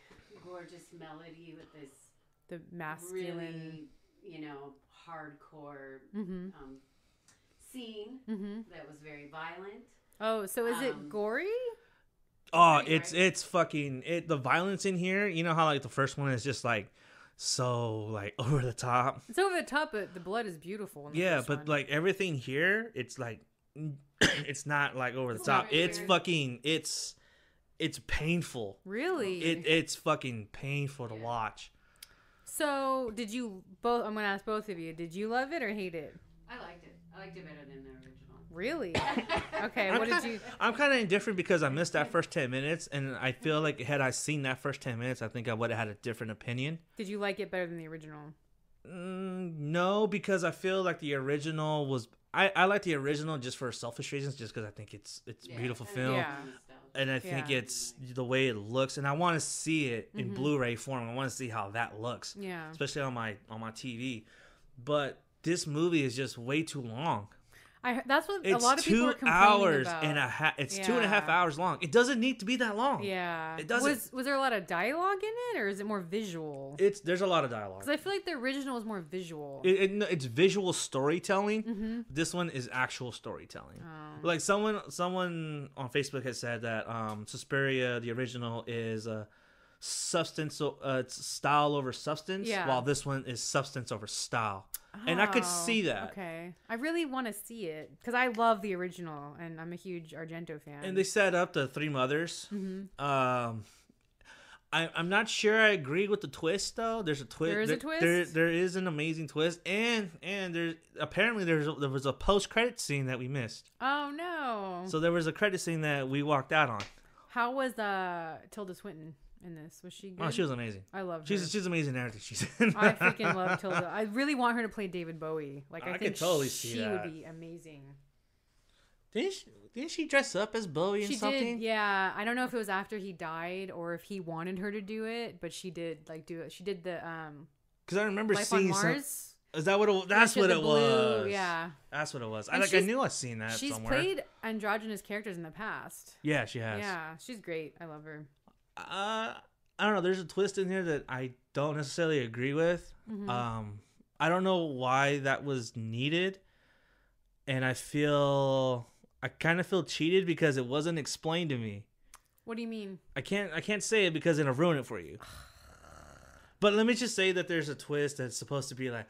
C: gorgeous melody with this
A: The masculine.
C: really, hardcore scene that was very violent.
A: Oh, so is it gory?
B: Oh,
C: Right,
B: it's fucking the violence in here. You know how like the first one is just like so like over the top.
A: It's over the top, but the blood is beautiful. In the
B: Yeah,
A: first
B: but
A: one.
B: like everything here, it's like it's not like over the
C: It's
B: top.
C: not
B: It's
C: weird.
B: fucking it's painful.
A: Really?
B: It's fucking painful to watch.
A: So did you both? I'm gonna ask both of you. Did you love it or hate it?
C: I liked it. I liked it better than the original.
A: Really? Okay. What did you?
B: I'm kind of indifferent because I missed that first 10 minutes, and I feel like had I seen that first 10 minutes, I think I would have had a different opinion.
A: Did you like it better than the original?
B: No, because I feel like the original was. I like the original just for selfish reasons, just because I think it's a beautiful film,
A: Yeah.
B: and I think
A: Yeah.
B: it's the way it looks, and I want to see it in Blu-ray form. I want to see how that looks,
A: Yeah.
B: especially on my TV. But this movie is just way too long.
A: That's what
B: It's
A: a lot of people are
B: 2
A: complaining
B: hours
A: about.
B: and a half. It's
A: Yeah.
B: 2.5 hours long. It doesn't need to be that long.
A: Yeah.
B: It doesn't.
A: Was there a lot of dialogue in it, or is it more visual?
B: There's a lot of dialogue.
A: Because I feel like the original was more visual.
B: It's visual storytelling. This one is actual storytelling.
A: Oh.
B: Like someone on Facebook has said that Suspiria, the original, is substance, it's style over substance,
A: Yeah.
B: while this one is substance over style. And I could
A: Oh,
B: see that.
A: Okay. I really want to see it because I love the original and I'm a huge Argento fan.
B: And they set up the three mothers. I'm not sure I agree with the twist though. There's a twist.
A: There is a twist?
B: There is an amazing twist, and there was a post credit scene that we missed.
A: Oh no!
B: So there was a credit scene that we walked out on.
A: How was Tilda Swinton in this? Was she good?
B: Oh, she was amazing.
A: I love her.
B: She's amazing in everything she's in.
A: I freaking love Tilda. I really want her to play David Bowie. Like I think
B: could totally see
A: she
B: that.
A: would be amazing.
B: Didn't she dress up as Bowie in something?
A: She did, yeah. I don't know if it was after he died or if he wanted her to do it, but she did do it. She did the
B: because I remember
A: Life
B: seeing
A: on Mars.
B: Is that what it? That's what it was.
A: Yeah,
B: that's what it was.
A: And
B: I knew I'd seen that.
A: She's
B: somewhere.
A: played androgynous characters in the past.
B: Yeah, she has.
A: Yeah, she's great. I love her.
B: I don't know. There's a twist in here that I don't necessarily agree with.
A: Mm-hmm.
B: I don't know why that was needed, and I kind of feel cheated because it wasn't explained to me.
A: What do you mean? I
B: can't say it because it'll ruin it for you. But let me just say that there's a twist that's supposed to be like,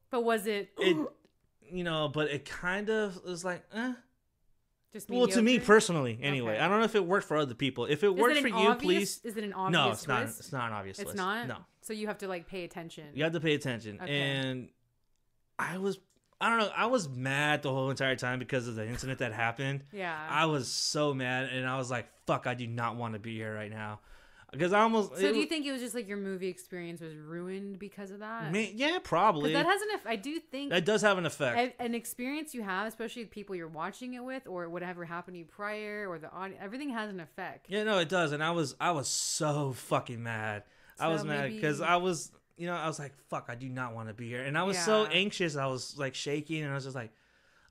A: but was it?
B: But it kind of was like,
A: Just
B: well, to me personally, anyway.
A: Okay.
B: I don't know if it worked for other people. If it worked for you, please.
A: Is it an obvious
B: No, it's not.
A: twist?
B: It's not an obvious twist.
A: It's not?
B: No.
A: So you have to like pay attention.
B: You have to pay attention.
A: Okay.
B: And I don't know. I was mad the whole entire time because of the incident that happened.
A: Yeah.
B: I was so mad, and I was like, fuck, I do not want to be here right now. Because I almost...
A: So do you think it was just like your movie experience was ruined because of that?
B: Yeah, probably.
A: That has I do think...
B: That does have an effect.
A: An experience you have, especially the people you're watching it with, or whatever happened to you prior, or the audio, everything has an effect.
B: Yeah, no, it does. And I was so fucking mad.
A: So
B: I was mad because I was like, fuck, I do not want to be here. And I was so anxious. I was like shaking, and I was just like,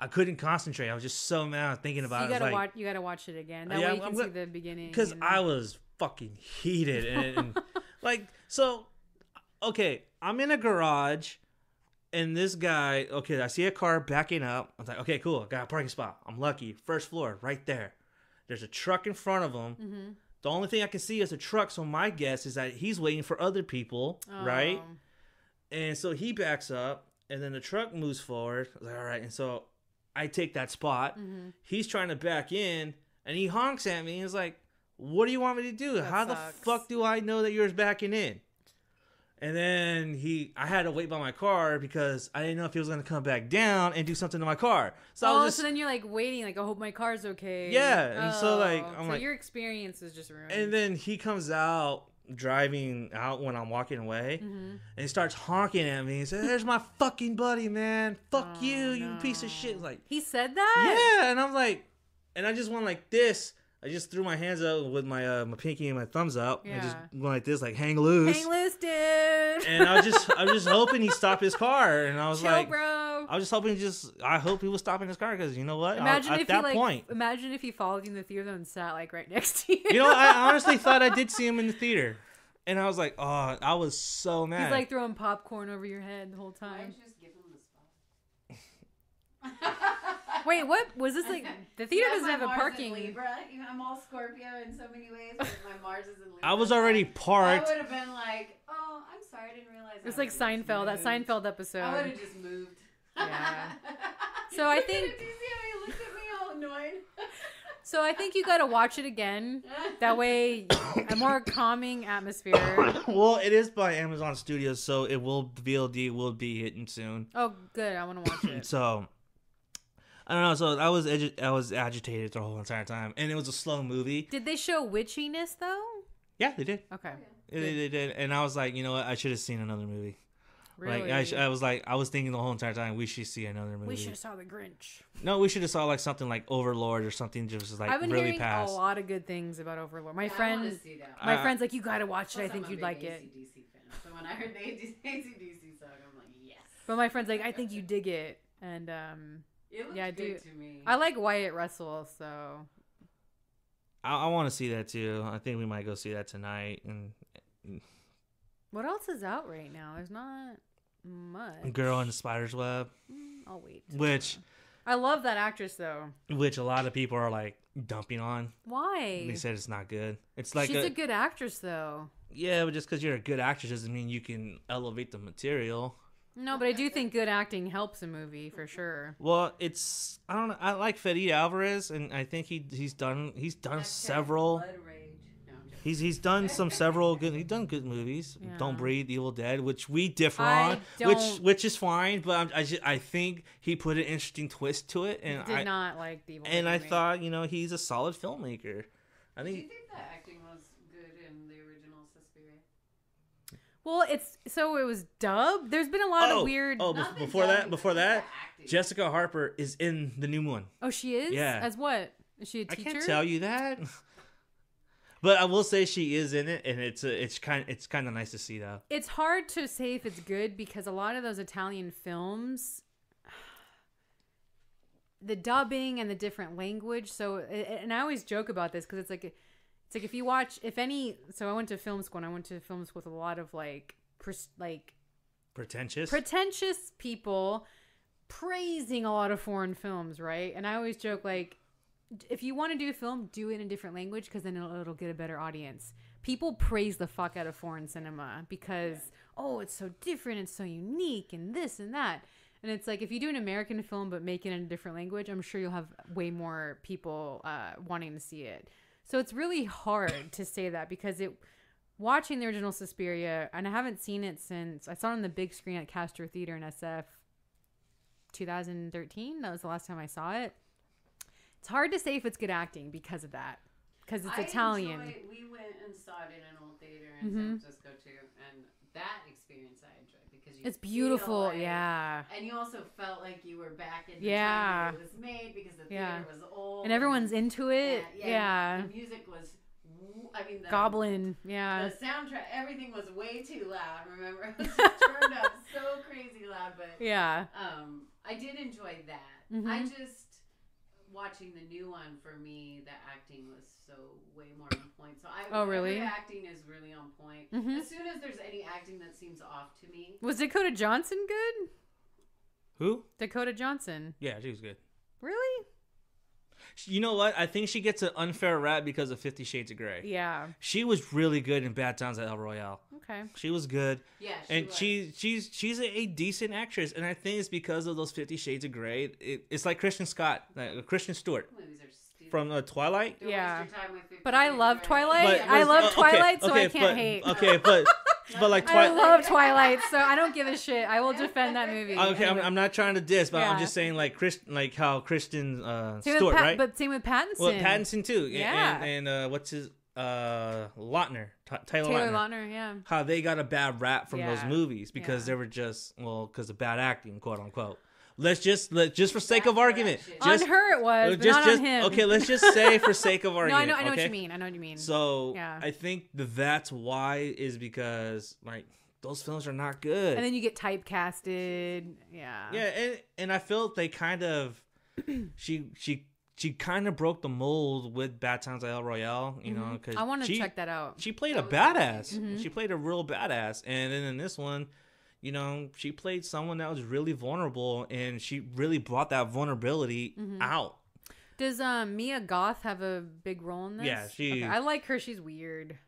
B: I couldn't concentrate. I was just so mad thinking about it.
A: You gotta watch it again. That way you can see the beginning.
B: Because I was fucking heated. And like, so, okay, I'm in a garage, and this guy, I see a car backing up. I was like, okay, cool. I got a parking spot. I'm lucky. First floor, right there. There's a truck in front of him. Mm-hmm. The only thing I can see is a truck, so my guess is that he's waiting for other people, right? And so he backs up, and then the truck moves forward. I was like, all right. And so I take that spot. Mm-hmm. He's trying to back in, and he honks at me. And he's like, what do you want me to do? How the fuck do I know that you're backing in? And then I had to wait by my car because I didn't know if he was going to come back down and do something to my car. So
A: so then you're like waiting, like, I hope my car's okay.
B: Yeah. And so like, I'm like,
A: your experience is just ruined.
B: And then he comes out driving out when I'm walking away, and he starts honking at me. He said, "There's my fucking buddy, man. Fuck you piece of shit." Like,
A: he said that?
B: Yeah. And I'm like, and I just went like this. I just threw my hands up with my my pinky and my thumbs up. Yeah. I just went like this, like, hang loose.
A: Hang loose, dude.
B: And I was just hoping he'd stop his car. And I was like,
A: bro.
B: I was just hoping I hope he was stopping his car, because you know what?
A: Imagine if he followed you in the theater and sat like right next to you.
B: You know, I honestly thought I did see him in the theater. And I was like, oh, I was so mad.
A: He's like throwing popcorn over your head the whole time.
C: Why don't you just give him the spot?
A: Wait, what was this like? The theater doesn't have a parking.
C: Libra. I'm all Scorpio in so many ways, but my Mars is in Libra.
B: I was already parked.
C: I would have been like, "Oh, I'm sorry, I didn't realize."
A: It's like Seinfeld, that Seinfeld episode.
C: I would have just moved.
A: Yeah. So I think.
C: Do you see how he looked at me all annoyed?
A: So I think you gotta watch it again. That way, a more calming atmosphere.
B: Well, it is by Amazon Studios, so VOD will be hitting soon.
A: Oh, good. I want to watch it.
B: So. I don't know. So I was agitated the whole entire time, and it was a slow movie.
A: Did they show witchiness though?
B: Yeah, they did.
A: Okay,
B: they did, and I was like, you know what? I should have seen another movie.
A: Really?
B: Like I was thinking the whole entire time we should see another movie.
A: We should have saw The Grinch.
B: No, we should have saw like something like Overlord or something just like
A: I've been
B: really
A: hearing
B: past.
A: a lot of good things about Overlord. My
C: I
A: friend,
C: want to see that.
A: my friend's like, you gotta watch it.
C: Plus,
A: I think
C: I'm a
A: you'd
C: big
A: like it.
C: AC/DC fan. So when I heard the AC/DC song, I'm like, yes.
A: But my friend's like, I think you dig it, and
C: It looks
A: yeah, I
C: good
A: do.
C: to me.
A: I like Wyatt Russell, so
B: I want to see that too. I think we might go see that tonight. And
A: what else is out right now? There's not much.
B: Girl in the Spider's Web.
A: I'll wait.
B: Which
A: I love that actress though.
B: Which a lot of people are like dumping on.
A: Why?
B: They said it's not good. It's like
A: she's a good actress though.
B: Yeah, but just because you're a good actress doesn't mean you can elevate the material.
A: No, but I do think good acting helps a movie for sure.
B: Well, I don't know. I like Fede Alvarez, and I think he's done several.
C: Blood Rage. No, I'm joking.
B: He's done several good. He's done good movies.
A: Yeah.
B: Don't Breathe, Evil Dead, which we differ
A: I
B: on,
A: don't-
B: which is fine. But I think he put an interesting twist to it, and
A: Did not like the Evil
B: and
A: Dead
B: I
A: remake.
B: thought he's a solid filmmaker. I
C: Do you
B: think
C: think the acting was good in the original Suspiria?
A: Well, it was dubbed. There's been a lot of weird.
C: Not the
B: before
C: dubbing,
B: that,
C: but the acting.
B: Jessica Harper is in the new one.
A: Oh, she is.
B: Yeah.
A: As what? Is she a
B: I
A: teacher?
B: can't tell you that. But I will say she is in it, and it's kind of nice to see though.
A: It's hard to say if it's good because a lot of those Italian films, the dubbing and the different language. So, and I always joke about this because it's like if you watch, so I went to film school and I went to film school with a lot of pretentious people praising a lot of foreign films, right? And I always joke if you want to do a film, do it in a different language because then it'll get a better audience. People praise the fuck out of foreign cinema because, it's so different, it's so unique, and this and that. And it's like, if you do an American film but make it in a different language, I'm sure you'll have way more people wanting to see it. So it's really hard to say that because watching the original Suspiria, and I haven't seen it since, I saw it on the big screen at Castro Theater in SF 2013. That was the last time I saw it. It's hard to say if it's good acting because of that. Because it's Italian.
C: We went and saw it in an old theater in San Francisco too, and that experience I enjoyed because
A: it's beautiful, yeah.
C: And you also felt like you were back in the
A: Yeah.
C: time that it was made because the theater was old
A: and everyone's into it. Yeah.
C: The music was, the
A: Goblin, yeah.
C: The soundtrack, everything was way too loud. Remember, it was just turned up so crazy loud, but
A: yeah.
C: I did enjoy that.
A: Mhm.
C: I just. Watching the new one, for me, the acting was so way more on point. So
A: really?
C: The acting is really on point.
A: Mhm.
C: As soon as there's any acting that seems off to me.
A: Was Dakota Johnson good?
B: Who?
A: Dakota Johnson.
B: Yeah, she was good.
A: Really?
B: You know what? I think she gets an unfair rap because of 50 Shades of Grey.
A: Yeah.
B: She was really good in Bad Times at El Royale.
A: Okay.
B: She was good.
C: Yeah,
B: and she's a decent actress, and I think it's because of those 50 Shades of Grey. It's like Kristen Stewart
C: Movies are stupid.
B: from Twilight.
C: Don't
A: Yeah.
C: waste your time with 50
A: But I
C: Shades
A: love
C: of Grey.
A: Twilight.
B: But-
A: I love
B: okay,
A: Twilight, so I can't
B: but,
A: hate.
B: Okay, but like
A: I
B: Twilight.
A: love Twilight, so I don't give a shit. I will defend that movie.
B: Okay, I'm not trying to diss, but I'm
A: Yeah.
B: just saying like how Kristen
A: Same
B: Stewart,
A: with
B: right?
A: But same with Pattinson.
B: Well, Pattinson too.
A: Yeah.
B: And what's his Lautner, Taylor
A: Taylor
B: Lautner.
A: Lautner, yeah.
B: How they got a bad rap from those
A: Yeah.
B: movies because
A: Yeah.
B: they were just because of bad acting, quote unquote. Let's just for sake of argument,
C: On
B: just
A: On her it was, but not on him.
B: okay. Let's just say for sake of
A: No,
B: argument.
A: I know what
B: okay?
A: you mean. I know what you mean.
B: So
A: Yeah.
B: I think that's why is because those films are not good.
A: And then you get typecasted. Yeah.
B: Yeah, and I felt they kind of she kind of broke the mold with Bad Times at El Royale, you know, because
A: I want to check that out.
B: she played a
C: That was
B: badass.
A: amazing.
B: She played a real badass, and then in this one, you know, she played someone that was really vulnerable, and she really brought that vulnerability out.
A: Does Mia Goth have a big role in this?
B: Yeah, she-
A: I like her. She's weird.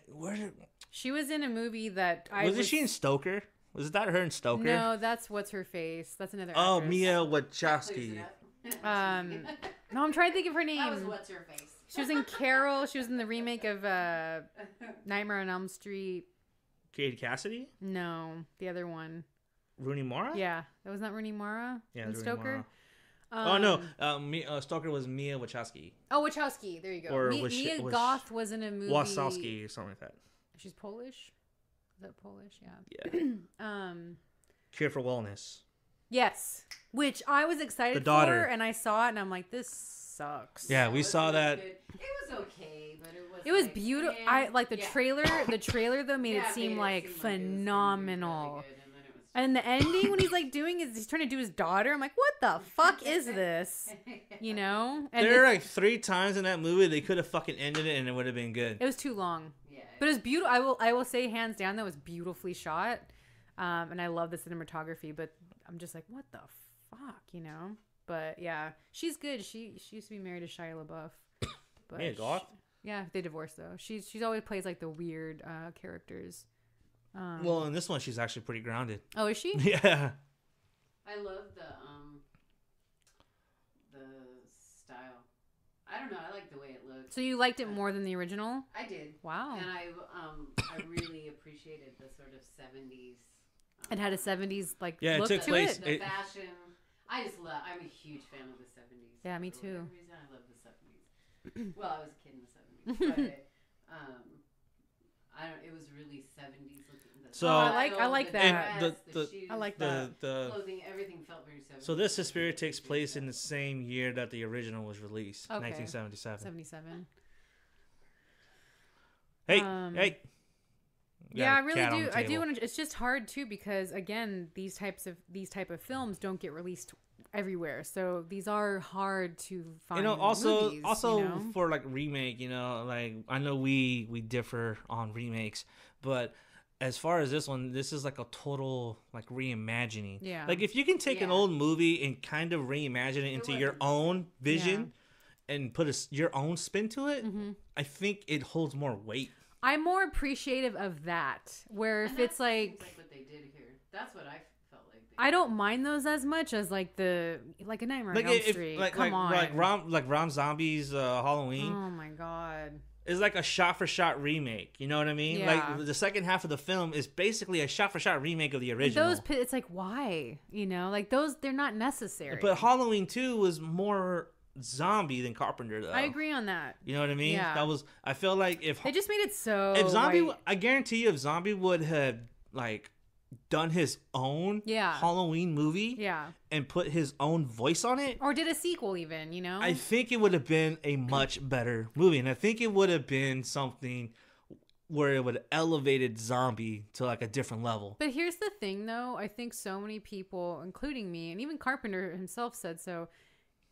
B: Where
A: She was in a movie that I
B: wasn't she in Stoker? Was that her in Stoker?
A: No, that's what's her face. That's another.
B: Oh,
A: actress.
B: Mia
C: Please
B: Wachowski.
C: it up.
A: No, I'm trying to think of her
C: That was
A: name.
C: what's her face.
A: She was in Carol. She was in the remake of Nightmare on Elm Street.
B: Katie Cassidy?
A: No, the other one.
B: Rooney Mara?
A: Yeah, that was not Rooney Mara.
B: Yeah,
A: in
B: Rooney
A: Stoker.
B: Oh no, Stoker was Mia Wachowski.
A: Oh, Wachowski. There you go.
B: Or
A: Mia
B: was
A: Goth was in a movie.
B: Wasowski or something like that.
A: She's Polish. Is that Polish? Yeah.
B: Yeah. Cure for Wellness.
A: Yes, which I was excited
B: The daughter.
A: for, and I saw it, and I'm like, this sucks.
B: Yeah, we saw that.
C: It was okay, but it was.
A: It was
C: like,
A: beautiful.
C: yeah,
A: I like the
C: yeah.
A: trailer. The trailer though made
C: Yeah,
A: it seem
C: made
A: like
C: seem it was gonna be really
A: phenomenal.
C: good, and then it was
A: And the ending when he's like he's trying to do his daughter. I'm like, what the fuck is this? You know? And
B: There are like 3 times in that movie they could have fucking ended it and it would have been good.
A: it was too long.
C: Yeah.
A: But it was beautiful. I will say hands down that was beautifully shot. And I love the cinematography, but I'm just like, what the fuck, you know? But yeah, she's good. She used to be married to Shia LaBeouf. But
B: Mia Goth?
A: Yeah, they divorced though. She's always plays like the weird characters.
B: Well, in this one she's actually pretty grounded.
A: Oh, is she?
B: Yeah.
C: I love the style. I don't don't know. I like the way it looked.
A: So you liked it more than the original?
C: I did.
A: Wow.
C: And I really appreciated the sort of 70s.
A: It had a 70s like
B: Yeah,
A: look
B: it took
A: to
B: place.
A: it.
C: The fashion. I'm a a huge fan of the 70s.
A: Yeah, me
C: For
A: too.
C: whatever reason, I love the 70s. Well, I was a kid in the 70s, but it was really 70s looking.
B: So
A: I like that.
C: The
B: the
C: shoes,
A: I like that.
B: the
C: clothing, everything felt very 70s.
B: So this Suspiria takes place in the same year that the original was released,
A: Okay.
B: 1977.
A: 77.
B: Hey,
A: Yeah,
B: Got
A: I
B: a
A: really
B: cat on
A: do.
B: the
A: I do
B: table.
A: want to. It's just hard too because again, these type of films don't get released everywhere, so these are hard to find.
B: Also,
A: movies,
B: for like remake, like I know we differ on remakes, but as far as this one, this is like a total like reimagining.
A: Yeah.
B: Like if you can take an old movie and kind of reimagine it into your own vision and put your own spin to it, I think it holds more weight.
A: I'm more appreciative of that. Where if it's like
C: what they did here, that's what I felt like.
A: I don't mind those as much as like a Nightmare on Elm Street. Come on,
B: like Rob Zombie's Halloween.
A: Oh my god.
B: Is like a shot-for-shot remake. You know what I mean?
A: Yeah.
B: Like the second half of the film is basically a shot-for-shot remake of the original.
A: It's like why? Like those, they're not necessary.
B: But Halloween 2 was more zombie than Carpenter, though.
A: I agree on that.
B: You know what I mean?
A: Yeah.
B: I feel like
A: They just made it so.
B: if Zombie,
A: white.
B: I guarantee you, if Zombie would have like done his own Halloween movie, and put his own voice on it,
A: or did a sequel even,
B: I think it would have been a much better movie, and I think it would have been something where it would have elevated Zombie to like a different level.
A: But here's the thing, though. I think so many people, including me, and even Carpenter himself said so.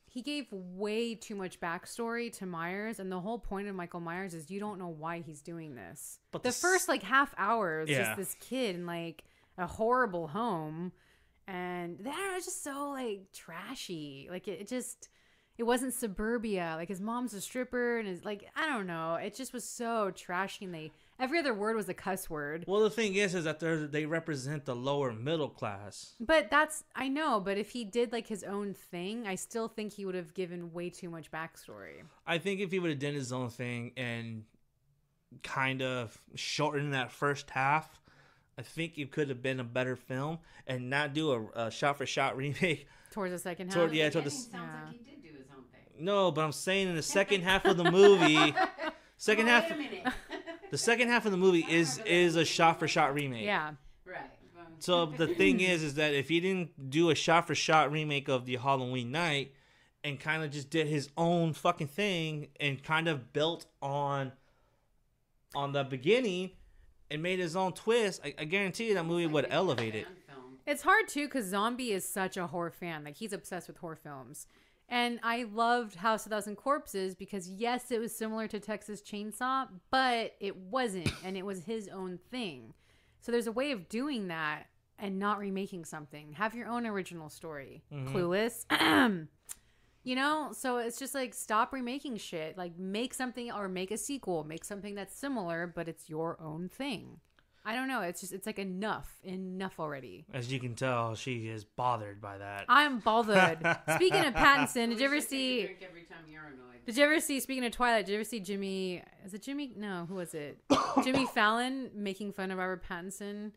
A: He gave way too much backstory to Myers, and the whole point of Michael Myers is you don't know why he's doing this. But the first like half hour is just this kid in like a horrible home, and that was just so like trashy. Like it wasn't suburbia. Like his mom's a stripper, and his like I don't know. It just was so trashy, and every other word was a cuss word.
B: Well, the thing is that they represent the lower middle class.
A: But I know. But if he did like his own thing, I still think he would have given way too much backstory.
B: I think if he would have done his own thing and kind of shortened that first half, I think it could have been a better film and not do a shot-for-shot remake.
A: Towards the second half?
C: Sounds like he did do his own thing.
B: No, but I'm saying in the second half of the movie...
C: Wait a minute.
B: The second half of the movie is a shot-for-shot remake.
A: Yeah.
C: Right.
B: So the thing is that if he didn't do a shot-for-shot remake of the Halloween Night and kind of just did his own fucking thing and kind of built on the beginning and made his own twist, I guarantee you that movie would elevate it.
A: It's hard too because Zombie is such a horror fan. Like he's obsessed with horror films. And I loved House of Thousand Corpses because yes, it was similar to Texas Chainsaw, but it wasn't, and it was his own thing. So there's a way of doing that and not remaking something. Have your own original story. Clueless. So it's just like stop remaking shit. Like make something or make a sequel. Make something that's similar, but it's your own thing. I don't know. It's like enough already.
B: As you can tell, she is bothered by that.
A: I'm bothered. Speaking of Pattinson, did you ever see?
C: Every time you're annoyed.
A: Did you ever see? Speaking of Twilight, did you ever see Jimmy? Is it Jimmy? No, who was it? Jimmy Fallon making fun of Robert Pattinson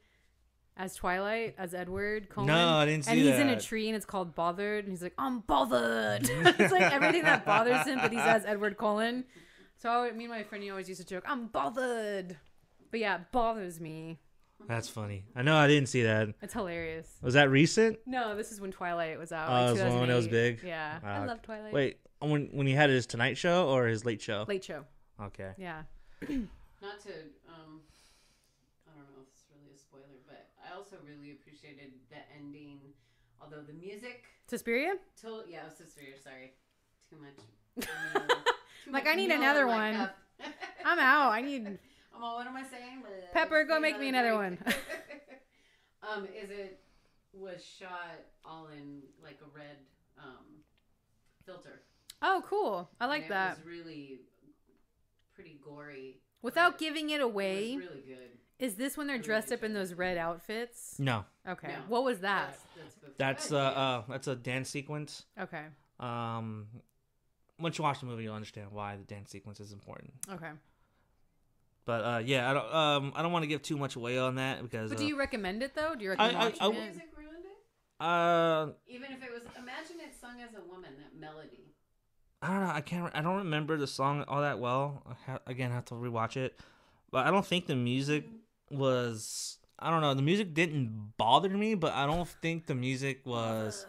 A: as Twilight, as Edward Cullen.
B: No, I didn't see that.
A: And he's in a tree, and it's called Bothered, and he's like, I'm bothered. It's like everything that bothers him, but he's as Edward Cullen. So me and my friend, always used to joke, I'm bothered. But yeah, it bothers me.
B: That's funny. I know I didn't see that.
A: It's hilarious.
B: Was that recent?
A: No, this is when Twilight was out.
B: Oh, it was when it was big?
A: Yeah. I love Twilight.
B: Wait, when he had his Tonight Show or his Late Show?
A: Late Show.
B: Okay.
A: Yeah.
C: Not to, I don't know if it's really a spoiler, but I also really appreciated the ending. Although the music.
A: Suspiria?
C: Yeah, Suspiria, sorry. Too much.
A: I need another one. I'm out. I need.
C: What am I saying?
A: Pepper, go make me another one.
C: It was shot all in like a red filter.
A: Oh, cool. I like that.
C: It was really pretty gory.
A: Without giving it away.
C: It was really good.
A: Is this when they're dressed up in those red outfits?
B: No.
A: Okay.
C: No.
A: What was that?
B: That's a dance sequence.
A: Okay.
B: once you watch the movie, you'll understand why the dance sequence is important.
A: Okay.
B: But yeah, I don't want to give too much away on that because.
A: But do you recommend it though? Do you recommend watching it?
C: Music ruined it? Even if it was, imagine it sung as a woman, that melody.
B: I don't know. I don't remember the song all that well. I have to rewatch it. But I don't think the music was. I don't know. The music didn't bother me, but I don't think the music was.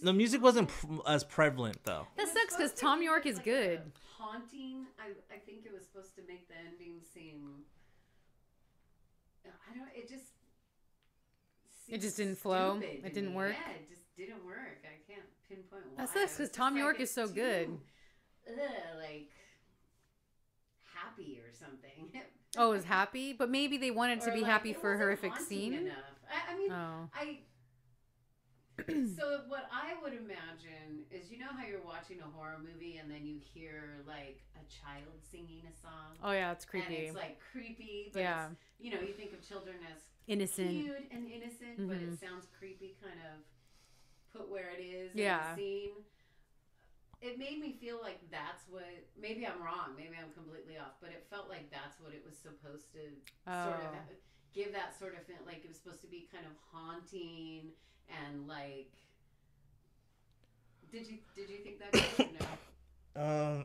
B: The music wasn't as prevalent though.
A: That sucks because Tom York is good.
C: Haunting. I think it was supposed to make the ending seem. I don't. It just
A: didn't flow.
C: It
A: didn't work.
C: Yeah, it just didn't work. I can't pinpoint why.
A: That sucks because Tom York is so good.
C: Like happy or something.
A: Oh, it was happy, but maybe they wanted to be
C: like,
A: happy for a horrific scene.
C: Enough. I mean, So what I would imagine is, you know how you're watching a horror movie and then you hear like a child singing a song.
A: Oh yeah, it's creepy.
C: And it's like creepy, but
A: yeah,
C: it's, you know, you think of children as
A: innocent,
C: cute and innocent, but it sounds creepy. Kind of put where it is in the scene. It made me feel like that's what. Maybe I'm wrong. Maybe I'm completely off. But it felt like that's what it was supposed to sort of give that sort of like it was supposed to be kind of haunting. And like, did you think that or no?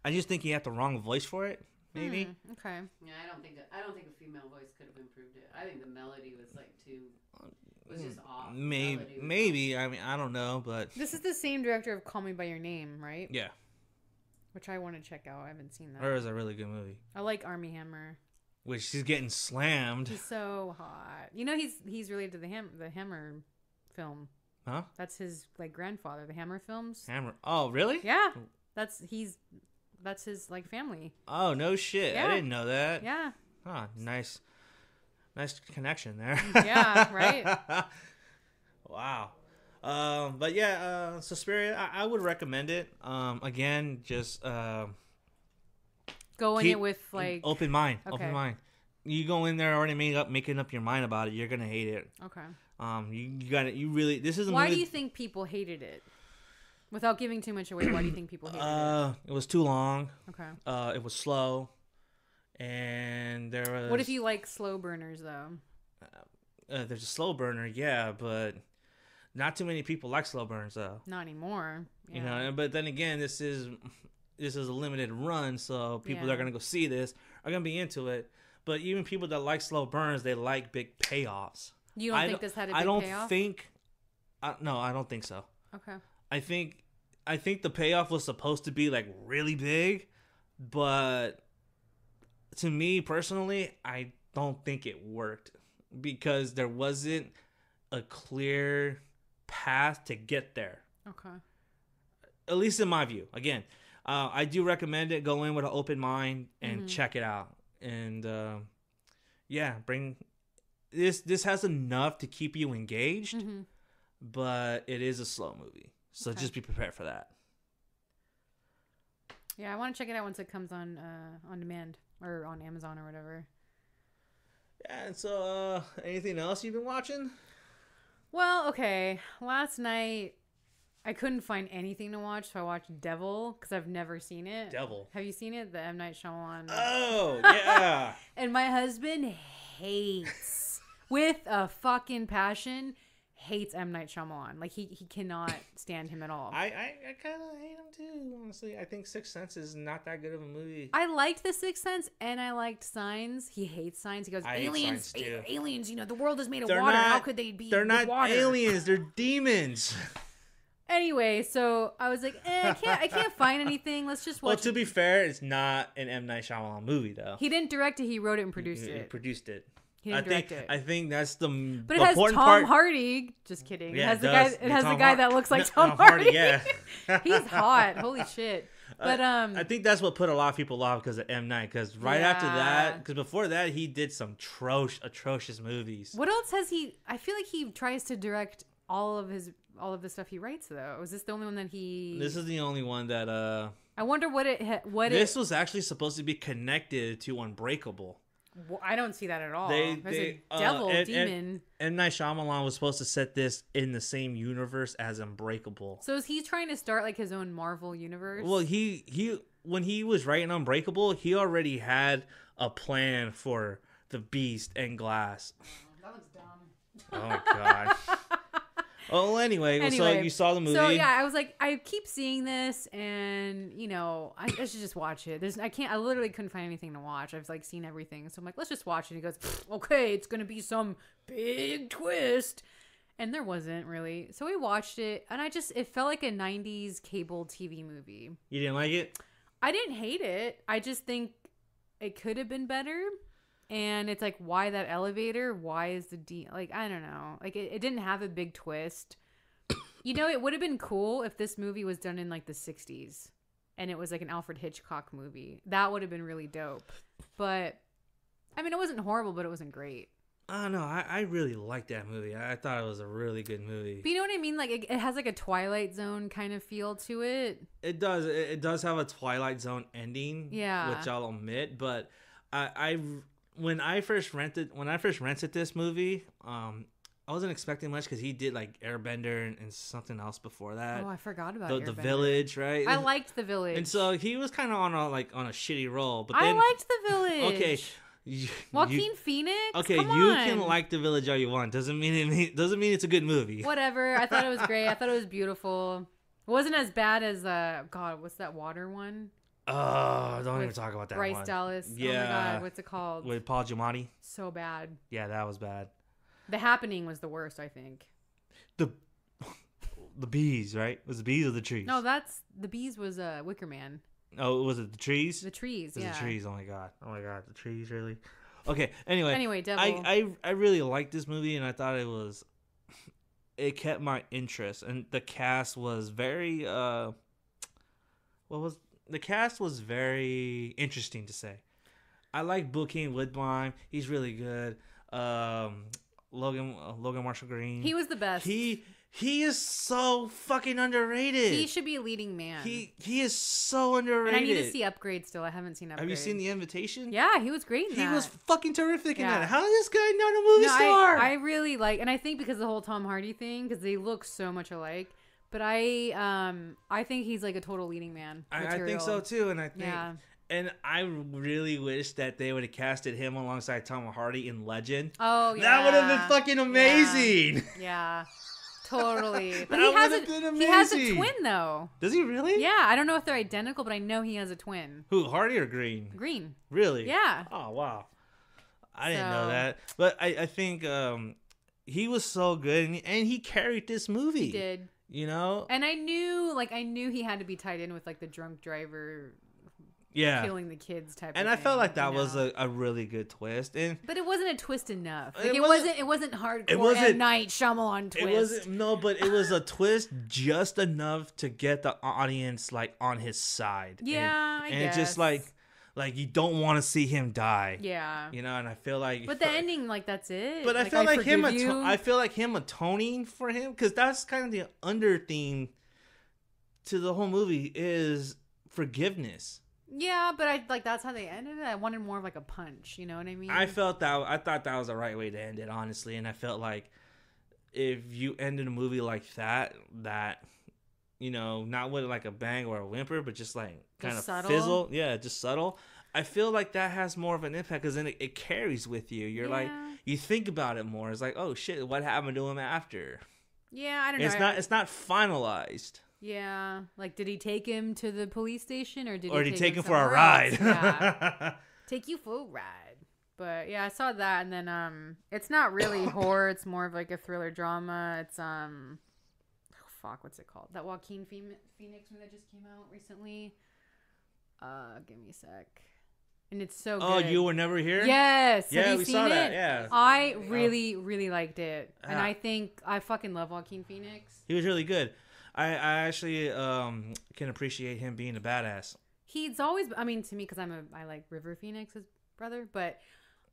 B: I just think he had the wrong voice for it. Maybe.
A: Okay.
C: Yeah, I don't think a female voice could have improved it. I think the melody was like too. Was just off.
B: Maybe. I mean, I don't know, but
A: this is the same director of Call Me by Your Name, right?
B: Yeah.
A: Which I want to check out. I haven't seen that.
B: Or is a really good movie.
A: I like Armie Hammer.
B: Which she's getting slammed.
A: He's so hot. You know, he's related to the Hammer film.
B: Huh?
A: That's his like grandfather. The Hammer films.
B: Hammer. Oh, really?
A: Yeah. That's his like family.
B: Oh, no shit.
A: Yeah.
B: I didn't know that.
A: Yeah.
B: Huh, nice connection there.
A: Yeah, right.
B: Wow. But yeah, Suspiria, I would recommend it. Again, just
A: go in it with like
B: open mind.
A: Okay.
B: Open mind. You go in there already making up your mind about it. You're gonna hate it.
A: Okay.
B: You got it. You really. This is a
A: Why
B: movie.
A: do you think people hated it? Without giving too much away, why do you think people hated it?
B: It was too long.
A: Okay.
B: It was slow, and there was.
A: What if you like slow burners though?
B: There's a slow burner, yeah, but not too many people like slow burns though.
A: Not anymore. Yeah.
B: You know, but then again, this is a limited run, so people that are gonna go see this are gonna be into it. But even people that like slow burns, they like big payoffs.
A: You don't think this had a big payoff?
B: No, I don't think so.
A: Okay.
B: I think the payoff was supposed to be like really big, but to me personally, I don't think it worked because there wasn't a clear path to get there.
A: Okay.
B: At least in my view. Again, I do recommend it. Go in with an open mind and check it out. And bring this has enough to keep you engaged, but it is a slow movie. So just be prepared for that.
A: Yeah, I want to check it out once it comes on demand or on Amazon or whatever.
B: Yeah, and so anything else you've been watching?
A: Well, okay. Last night I couldn't find anything to watch, so I watched Devil because I've never seen it.
B: Devil.
A: Have you seen it? The M. Night Shyamalan.
B: Oh, yeah.
A: And my husband hates, with a fucking passion, hates M. Night Shyamalan. Like, he cannot stand him at all.
B: I kind of hate him too, honestly. I think Sixth Sense is not that good of a movie.
A: I liked The Sixth Sense, and I liked Signs. He hates Signs. He goes, aliens, aliens, you know, the world is made of water. How could they be
B: They're not
A: water?
B: aliens. They're demons.
A: Anyway, so I was like, I can't find anything. Let's just watch.
B: Well, to be fair, it's not an M. Night Shyamalan movie, though.
A: He didn't direct it. He wrote it and produced it.
B: He produced it.
A: He didn't direct it.
B: I think that's the
A: but it has Tom Hardy. Just kidding.
B: Yeah,
A: it has the guy that looks like Tom Hardy.
B: Yeah.
A: He's hot. Holy shit. But
B: I think that's what put a lot of people off because of M. Night. Because after that, because before that, he did some atrocious movies.
A: What else has he? I feel like he tries to direct all of the stuff he writes, though. Was this the only one that he?
B: This is the only one that.
A: I wonder what
B: this was actually supposed to be connected to Unbreakable.
A: I don't see that at all.
B: There's
A: a devil, demon.
B: And Night Shyamalan was supposed to set this in the same universe as Unbreakable.
A: So is he trying to start like his own Marvel universe?
B: Well, he when he was writing Unbreakable, he already had a plan for the Beast and Glass.
C: That looks dumb.
B: Oh my god. Oh, anyway, so you saw the movie.
A: So yeah, I was like, I keep seeing this, and I should just watch it. I literally couldn't find anything to watch. I've like seen everything, so I'm like, let's just watch it. He goes, okay, it's gonna be some big twist, and there wasn't really. So we watched it, and it felt like a '90s cable TV movie.
B: You didn't like it?
A: I didn't hate it. I just think it could have been better. And it's like, why that elevator? Why is I don't know. Like, it didn't have a big twist. It would have been cool if this movie was done in like the 60s and it was like an Alfred Hitchcock movie. That would have been really dope. But, I mean, it wasn't horrible, but it wasn't great.
B: I don't know. I really liked that movie. I thought it was a really good movie.
A: But you know what I mean? Like, it has like a Twilight Zone kind of feel to it.
B: It does. It does have a Twilight Zone ending.
A: Yeah.
B: Which I'll admit. But when I first rented this movie, I wasn't expecting much because he did like Airbender and something else before that.
A: Oh, I forgot about
B: the Village, right?
A: I liked The Village,
B: and so he was kind of on a shitty roll. But
A: I
B: then,
A: liked The Village.
B: Okay,
A: Joaquin Phoenix.
B: Okay,
A: come
B: you
A: on.
B: can like The Village all you want. Doesn't mean it's a good movie.
A: Whatever. I thought it was great. I thought it was beautiful. It wasn't as bad as God. What's that water one?
B: Don't even talk about that
A: Bryce
B: one.
A: Dallas.
B: Yeah.
A: Oh my God, what's it called?
B: With Paul Giamatti.
A: So bad.
B: Yeah, that was bad.
A: The Happening was the worst, I think.
B: The bees, right? Was the bees or the trees?
A: No, the bees was Wicker Man.
B: Oh, was it the trees?
A: The trees,
B: it was
A: yeah.
B: the trees. Oh my god, the trees, really? Okay. Anyway,
A: Devil.
B: I really liked this movie, and I thought it kept my interest, and the cast was very the cast was very interesting to say. I like Bokeem Woodbine. He's really good. Logan Marshall Green.
A: He was the best.
B: He is so fucking underrated.
A: He should be a leading man.
B: He is so underrated.
A: And I need to see Upgrade still. I haven't seen Upgrade.
B: Have you seen The Invitation?
A: Yeah, he was great in that.
B: He was fucking terrific in
A: Yeah.
B: that. How is this guy not a movie star?
A: I really like, and I think because of the whole Tom Hardy thing, because they look so much alike. But I think he's like a total leading man.
B: I think so too, and I think.
A: Yeah.
B: And I really wish that they would have casted him alongside Tom Hardy in Legend.
A: Oh, yeah.
B: That would have been fucking amazing.
A: Yeah, totally. But
B: That would have been amazing.
A: He has a twin, though.
B: Does he really?
A: Yeah, I don't know if they're identical, but I know he has a twin.
B: Who, Hardy or Green?
A: Green.
B: Really?
A: Yeah.
B: Oh, wow. I didn't know that. But I think he was so good, and he carried this movie.
A: He did.
B: You know?
A: And I knew he had to be tied in with like the drunk driver, killing the kids type.
B: And
A: of
B: I felt
A: thing,
B: like that was a really good twist.
A: But it wasn't a twist enough. Like, it wasn't hardcore.
B: It wasn't
A: M. Night Shyamalan twist.
B: But it was a twist just enough to get the audience like on his side.
A: Yeah, I guess.
B: It's just like you don't want to see him die.
A: Yeah.
B: You know, and I feel like.
A: But the ending, like that's it.
B: But I feel like him. I feel like him atoning for him, because that's kind of the under theme to the whole movie is forgiveness.
A: Yeah, but that's how they ended it. I wanted more of like a punch. You know what I mean?
B: I thought that was the right way to end it, honestly, and I felt like if you ended a movie like that, not with like a bang or a whimper, but just like kind of fizzle. Yeah, just subtle. I feel like that has more of an impact, because then it carries with you. You're like, you think about it more. It's like, oh shit, what happened to him after?
A: Yeah, I don't know.
B: It's not finalized.
A: Yeah, like did he take him to the police station, or did he take him
B: for a ride?
A: Yeah. Take you for a ride. But yeah, I saw that, and then it's not really horror. It's more of like a thriller drama. It's what's it called? That Joaquin Phoenix one that just came out recently. Give me a sec. And it's so good.
B: Oh, You Were Never Here?
A: Yes.
B: Yeah,
A: Have you
B: we
A: seen
B: saw
A: it?
B: that. Yeah.
A: I really, really liked it. And I think I fucking love Joaquin Phoenix.
B: He was really good. I actually can appreciate him being a badass.
A: He's always, I mean, to me, because I like River Phoenix's brother, but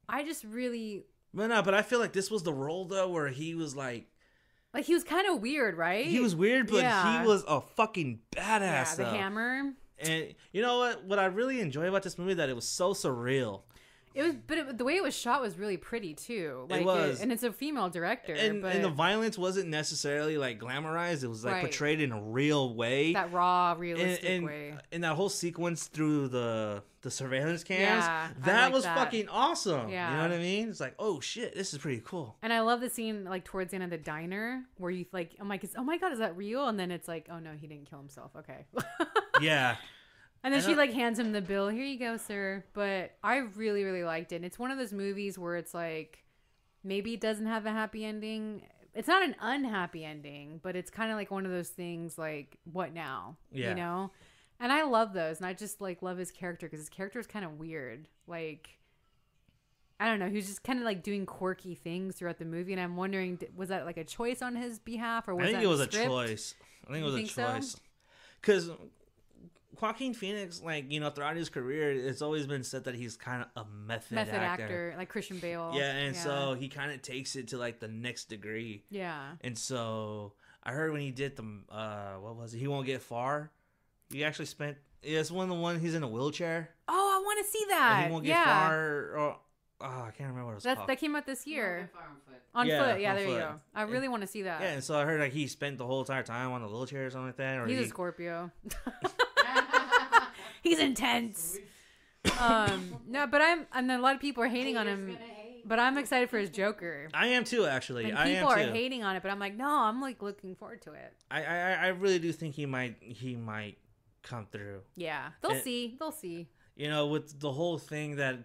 A: I just really.
B: But I feel like this was the role though where he was like
A: he was kind of weird, right?
B: He was weird, but he was a fucking badass.
A: Yeah, the hammer.
B: And you know what? What I really enjoy about this movie, that it was so surreal.
A: The way it was shot was really pretty too. Like
B: it was,
A: and it's a female director.
B: And the violence wasn't necessarily like glamorized. It was like portrayed in a real way,
A: that raw, realistic way.
B: And that whole sequence through the surveillance cams, that was fucking awesome. Yeah. You know what I mean? It's like, oh shit, this is pretty cool.
A: And I love the scene like towards the end of the diner where you like, I'm like, oh my god, is that real? And then it's like, oh no, he didn't kill himself. Okay.
B: Yeah.
A: And then she like hands him the bill. Here you go, sir. But I really, really liked it. And it's one of those movies where it's like, maybe it doesn't have a happy ending. It's not an unhappy ending, but it's kind of like one of those things like, what now? Yeah. You know? And I love those. And I just like love his character because his character is kind of weird. Like, I don't know. He was just kind of like doing quirky things throughout the movie. And I'm wondering, was that like a choice on his behalf? Or was
B: I think
A: that
B: it was
A: script?
B: A choice. I think it was a choice. Because Joaquin Phoenix, like, you know, throughout his career, it's always been said that he's kind of a method actor,
A: like Christian Bale.
B: Yeah, and so he kind of takes it to like the next degree.
A: Yeah.
B: And so I heard when he did the what was it? He Won't Get Far. He actually spent. Yeah, it's one of the ones he's in a wheelchair.
A: Oh, I want to see that.
B: And He Won't Get Far. Or, I can't remember what it was called.
A: That came out this year.
C: On
A: foot. Yeah, there you go. I really want to see that.
B: Yeah, and so I heard like he spent the whole entire time on the wheelchair or something like that. Or
A: he's a Scorpio. He's intense. No, but and a lot of people are hating on him. But I'm excited for his Joker.
B: I am too, actually.
A: And people are hating on it, but I'm like, no, I'm like looking forward to it.
B: I really do think he might come through.
A: Yeah, they'll see.
B: You know, with the whole thing that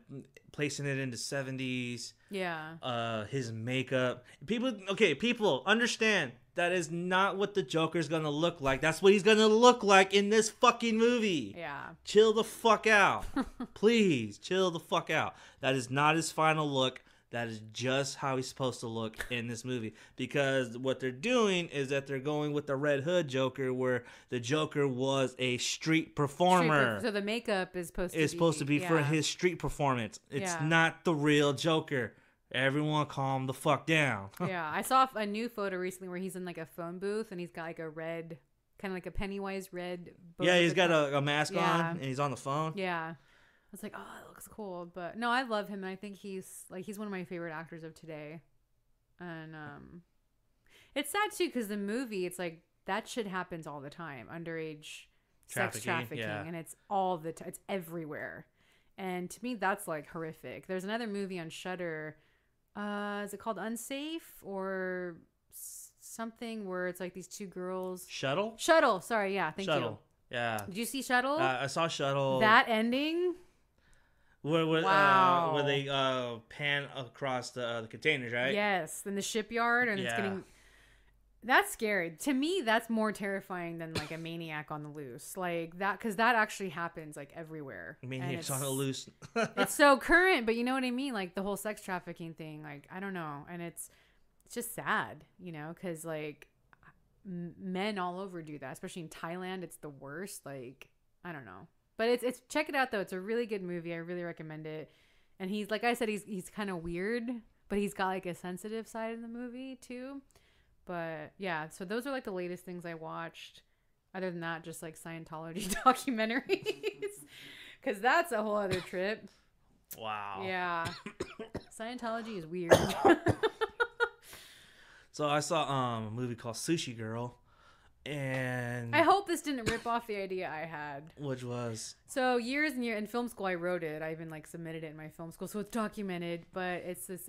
B: placing it into 70s.
A: Yeah.
B: His makeup. People understand that is not what the Joker's gonna look like. That's what he's gonna look like in this fucking movie.
A: Yeah.
B: Chill the fuck out. Please, chill the fuck out. That is not his final look. That is just how he's supposed to look in this movie. Because what they're doing is that they're going with the Red Hood Joker, where the Joker was a street performer.
A: So the makeup is
B: supposed to be for his street performance. It's not the real Joker. Everyone calm the fuck down.
A: Yeah, I saw a new photo recently where he's in like a phone booth and he's got like a red, kind of like a Pennywise red.
B: Yeah, he's got a mask on and he's on the phone.
A: Yeah. I was like, oh, that looks cool. But no, I love him. And I think he's one of my favorite actors of today. And it's sad too, because the movie, it's like that shit happens all the time. Underage sex trafficking. Yeah. And it's all the time. It's everywhere. And to me, that's like horrific. There's another movie on Shudder. Is it called Unsafe or something, where it's like these two girls?
B: Shuttle.
A: Sorry. Yeah. Thank you.
B: Yeah.
A: Did you see Shuttle?
B: I saw Shuttle.
A: That ending.
B: Where they pan across the containers, right?
A: Yes, in the shipyard, and it's getting. That's scary. To me, that's more terrifying than like a maniac on the loose, like that, because that actually happens like everywhere.
B: Maniacs on the loose.
A: It's so current, but you know what I mean, like the whole sex trafficking thing. Like I don't know, and it's just sad, you know, because like men all over do that, especially in Thailand. It's the worst. Like I don't know. But it's check it out though. It's a really good movie. I really recommend it. And he's, like I said, he's kind of weird, but he's got like a sensitive side in the movie too. But yeah, so those are like the latest things I watched. Other than that, just like Scientology documentaries, because that's a whole other trip.
B: Wow.
A: Yeah, Scientology is weird.
B: So I saw a movie called Sushi Girl. And
A: I hope this didn't rip off the idea I had.
B: Which was?
A: So years and years in film school, I wrote it. I even like submitted it in my film school, so it's documented. But it's this,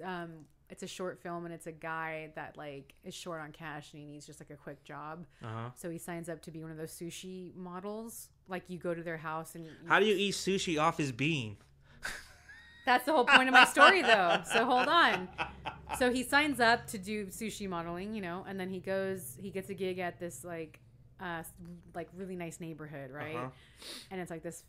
A: it's a short film, and it's a guy that like is short on cash and he needs just like a quick job. So he signs up to be one of those sushi models. Like you go to their house and.
B: How do you eat sushi off his bean?
A: That's the whole point of my story, though. So hold on. So he signs up to do sushi modeling, you know, and then he gets a gig at this like really nice neighborhood, right? And it's like this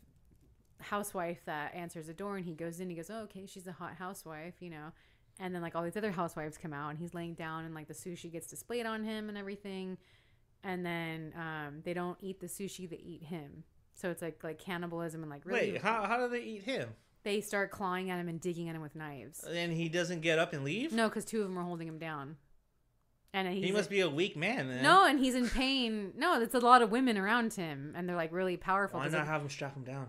A: housewife that answers the door, and he goes in. He goes, "Oh, okay, she's a hot housewife, you know." And then like all these other housewives come out, and he's laying down, and like the sushi gets displayed on him and everything. And then they don't eat the sushi; they eat him. So it's like cannibalism and like really.
B: Wait, how do they eat him?
A: They start clawing at him and digging at him with knives.
B: And he doesn't get up and leave?
A: No, because two of them are holding him down. And
B: he must be a weak man then.
A: No, and he's in pain. No, it's a lot of women around him, and they're like really powerful.
B: Why not have him strap him down?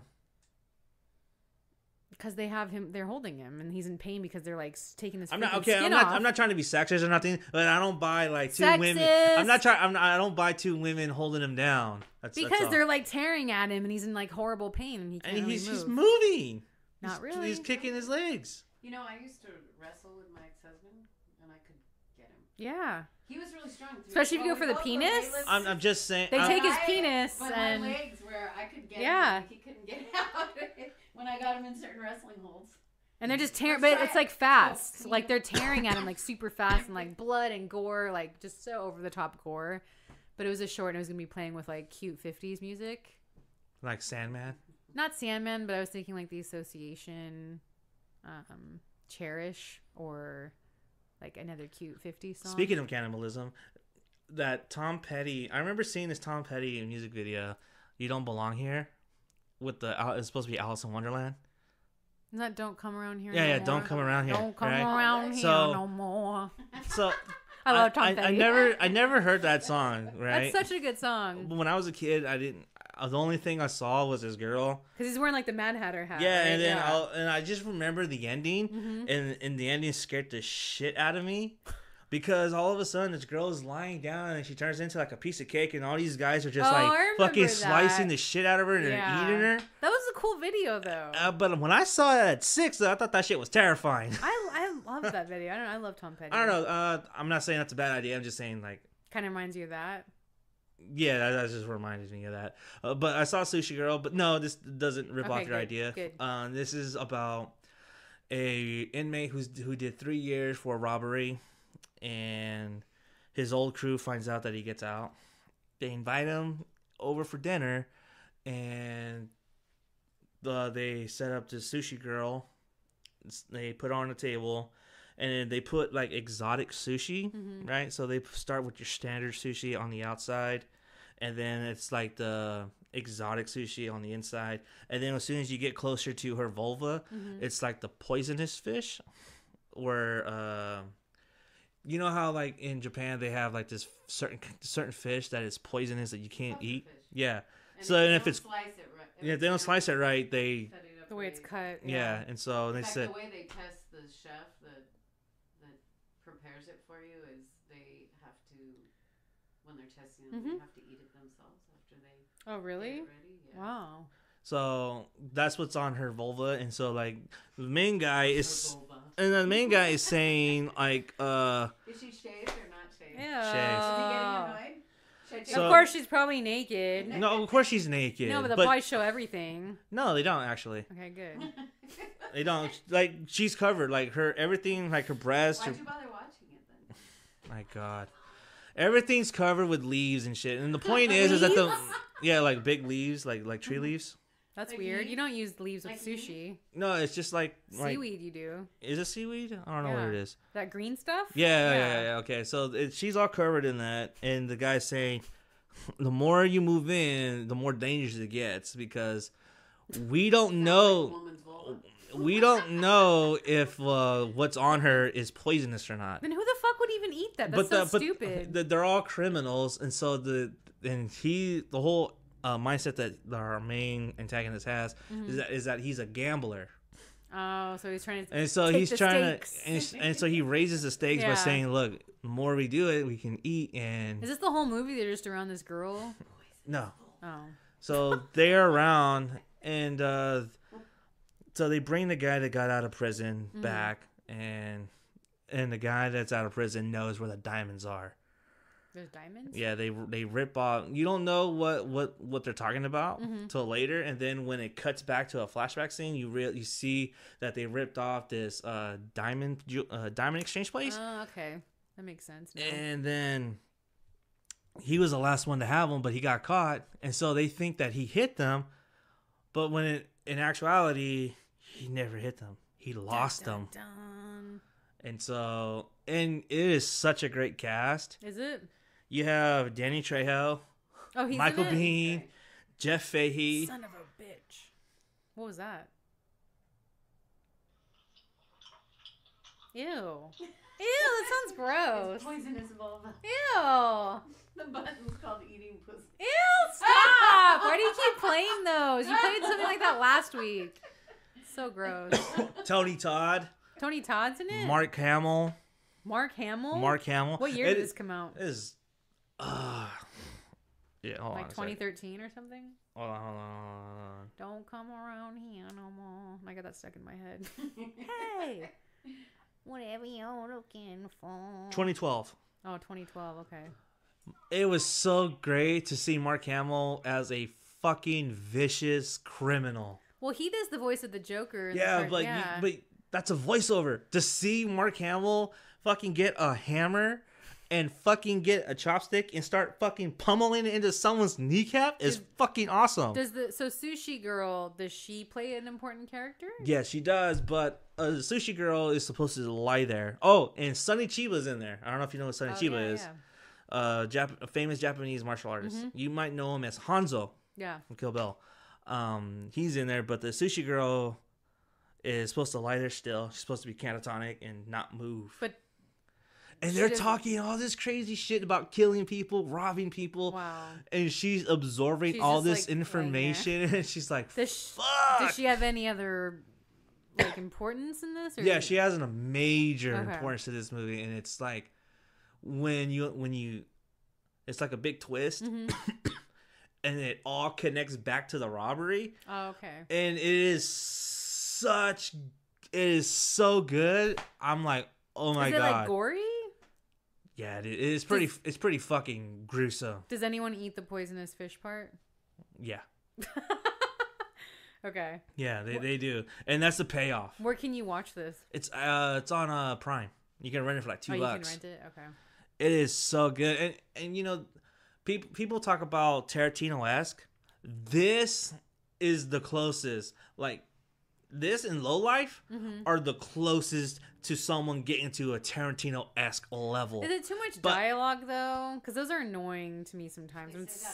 A: Because they're holding him, and he's in pain because they're like taking his.
B: I'm not
A: skin off.
B: I'm not trying to be sexist or nothing, but I don't buy like two women. I don't buy two women holding him down.
A: Because they're like tearing at him, and he's in like horrible pain, and he can't really move.
B: He's moving.
A: Not really.
B: He's kicking his legs.
C: You know, I used to wrestle with my ex-husband, and I could get him.
A: Yeah.
C: He was really strong.
A: Especially if you go for the penis.
B: I'm just saying.
A: They take his penis,
C: but
A: and
C: my legs where I could get him, he couldn't get out when I got him in certain wrestling holds.
A: And they're just tearing, but it's like fast. Like they're tearing at him like super fast and like blood and gore, like just so over the top gore. But it was a short and it was going to be playing with like cute 50s music.
B: Like Sandman?
A: Not Sandman, but I was thinking like The Association, Cherish, or like another cute 50s song.
B: Speaking of cannibalism, that Tom Petty, I remember seeing this Tom Petty music video, You Don't Belong Here, with it's supposed to be Alice in Wonderland.
A: Is that Don't Come Around Here?
B: Yeah,
A: no
B: yeah,
A: more?
B: Don't Come Around Here.
A: Don't come around here no more.
B: So
A: I love Tom Petty.
B: I never heard that song, right?
A: That's such a good song.
B: When I was a kid, the only thing I saw was this girl.
A: Because he's wearing like the Mad Hatter hat.
B: Yeah,
A: right?
B: and then I just remember the ending, and the ending scared the shit out of me. Because all of a sudden, this girl is lying down and she turns into like a piece of cake, and all these guys are just fucking slicing the shit out of her and they're eating her.
A: That was a cool video, though.
B: But when I saw it at 6, I thought that shit was terrifying.
A: I love that video. I love Tom Petty.
B: I don't know. I'm not saying that's a bad idea. I'm just saying like.
A: Kind of reminds you of that.
B: Yeah, that just reminded me of that. But I saw Sushi Girl, but no, this doesn't rip off your idea.
A: Good.
B: This is about a inmate who did 3 years for a robbery. And his old crew finds out that he gets out. They invite him over for dinner, and they set up this sushi girl. They put her on the table, and then they put like exotic sushi, right? So they start with your standard sushi on the outside, and then it's like the exotic sushi on the inside. And then as soon as you get closer to her vulva, it's like the poisonous fish, where you know how like in Japan they have like this certain fish that is poisonous that you can't eat.
C: Fish.
B: Yeah.
C: And
B: so and if
C: it's slice it right,
B: if they don't slice it right, they
A: the way it's cut.
B: yeah. And so they said
C: the way they test the chef that prepares it for you is they have to, when they're testing it, they have to eat it themselves after they.
A: Oh really?
C: Get it ready. Yeah.
A: Wow.
B: So that's what's on her vulva, and so like the main guy is, and the main guy is saying like,
C: is she shaved or not shaved?
A: Yeah.
B: Shaved.
C: Is he getting annoyed?
B: So-
A: Of course, she's probably naked.
B: No, of course she's naked.
A: No, but they'll probably show everything.
B: No, they don't actually.
A: Okay, good.
B: They don't. Like she's covered, like her everything, like her breasts.
C: Why'd you bother watching it then?
B: My God, everything's covered with leaves and shit. And the point is that like big leaves, like tree leaves.
A: That's
C: like
A: weird.
C: meat?
A: You don't use leaves with
C: Like
A: sushi.
B: No, it's just like
A: Seaweed you do.
B: Is it seaweed? I don't know what it is.
A: That green stuff?
B: Yeah. Okay, so she's all covered in that, and the guy's saying, the more you move in, the more dangerous it gets because we don't know. We don't know if what's on her is poisonous or not.
A: Then who the fuck would even eat that? That's so stupid.
B: They're all criminals, and so the whole mindset that our main antagonist has is that he's a gambler.
A: Oh, so he's trying to.
B: And so he's trying to, and so he raises the stakes by saying, "Look, the more we do it, we can eat." And
A: is this the whole movie? They're just around this girl.
B: No.
A: Oh.
B: So they're around, and so they bring the guy that got out of prison back, and the guy that's out of prison knows where the diamonds are.
A: There's diamonds?
B: Yeah, they rip off. You don't know what they're talking about till later, and then when it cuts back to a flashback scene, you see that they ripped off this diamond exchange place.
A: Oh, okay, that makes sense. Now.
B: And then he was the last one to have them, but he got caught, and so they think that he hit them, but when in actuality he never hit them. He lost them. And so, and it is such a great cast.
A: Is it?
B: You have Danny Trejo,
A: he's
B: Michael
A: in it?
B: Biehn,
A: Okay.
B: Jeff Fahey.
A: Son of a bitch. What was that? Ew. Ew, that sounds gross.
C: It's poisonous vulva.
A: Ew.
C: The button's called eating pussy.
A: Ew, stop. Why do you keep playing those? You played something like that last week. So gross.
B: Tony Todd.
A: Tony Todd's in it?
B: Mark Hamill.
A: Mark Hamill?
B: Mark Hamill.
A: What year did this come out?
B: It is... yeah, hold
A: like
B: on
A: 2013 or something?
B: Hold on.
A: Don't come around here no more. I got that stuck in my head. Hey! Whatever you're looking for.
B: 2012.
A: Oh, 2012. Okay.
B: It was so great to see Mark Hamill as a fucking vicious criminal.
A: Well, he does the voice of the Joker.
B: Yeah, but that's a voiceover. To see Mark Hamill fucking get a hammer and fucking get a chopstick and start fucking pummeling it into someone's kneecap is fucking awesome.
A: So Sushi Girl, does she play an important character?
B: Yeah, she does, but the Sushi Girl is supposed to lie there. Oh, and Sonny Chiba's in there. I don't know if you know what Sonny Chiba is. Yeah. A famous Japanese martial artist. Mm-hmm. You might know him as Hanzo.
A: Yeah.
B: From Kill Bill. He's in there, but the Sushi Girl is supposed to lie there still. She's supposed to be catatonic and not move. And they're talking all this crazy shit about killing people, robbing people.
A: Wow.
B: And she's absorbing all this information. And she's like, fuck.
A: Does she have any other importance in this? Or
B: yeah, she has a major importance to this movie. And it's like, when you it's like a big twist. Mm-hmm. And it all connects back to the robbery.
A: Oh, okay.
B: And it is so good. I'm like, oh my God. Is it like
A: gory?
B: Yeah, it's pretty fucking gruesome.
A: Does anyone eat the poisonous fish part?
B: Yeah.
A: Okay.
B: Yeah, they do. And that's the payoff.
A: Where can you watch this?
B: It's on Prime. You can rent it for like $2.
A: You can rent it? Okay.
B: It is so good. And you know, people talk about Tarantino-esque. This is the closest. Like, this and Low Life are the closest to someone getting to a Tarantino-esque level.
A: Is it too much dialogue, though? Because those are annoying to me sometimes. When it's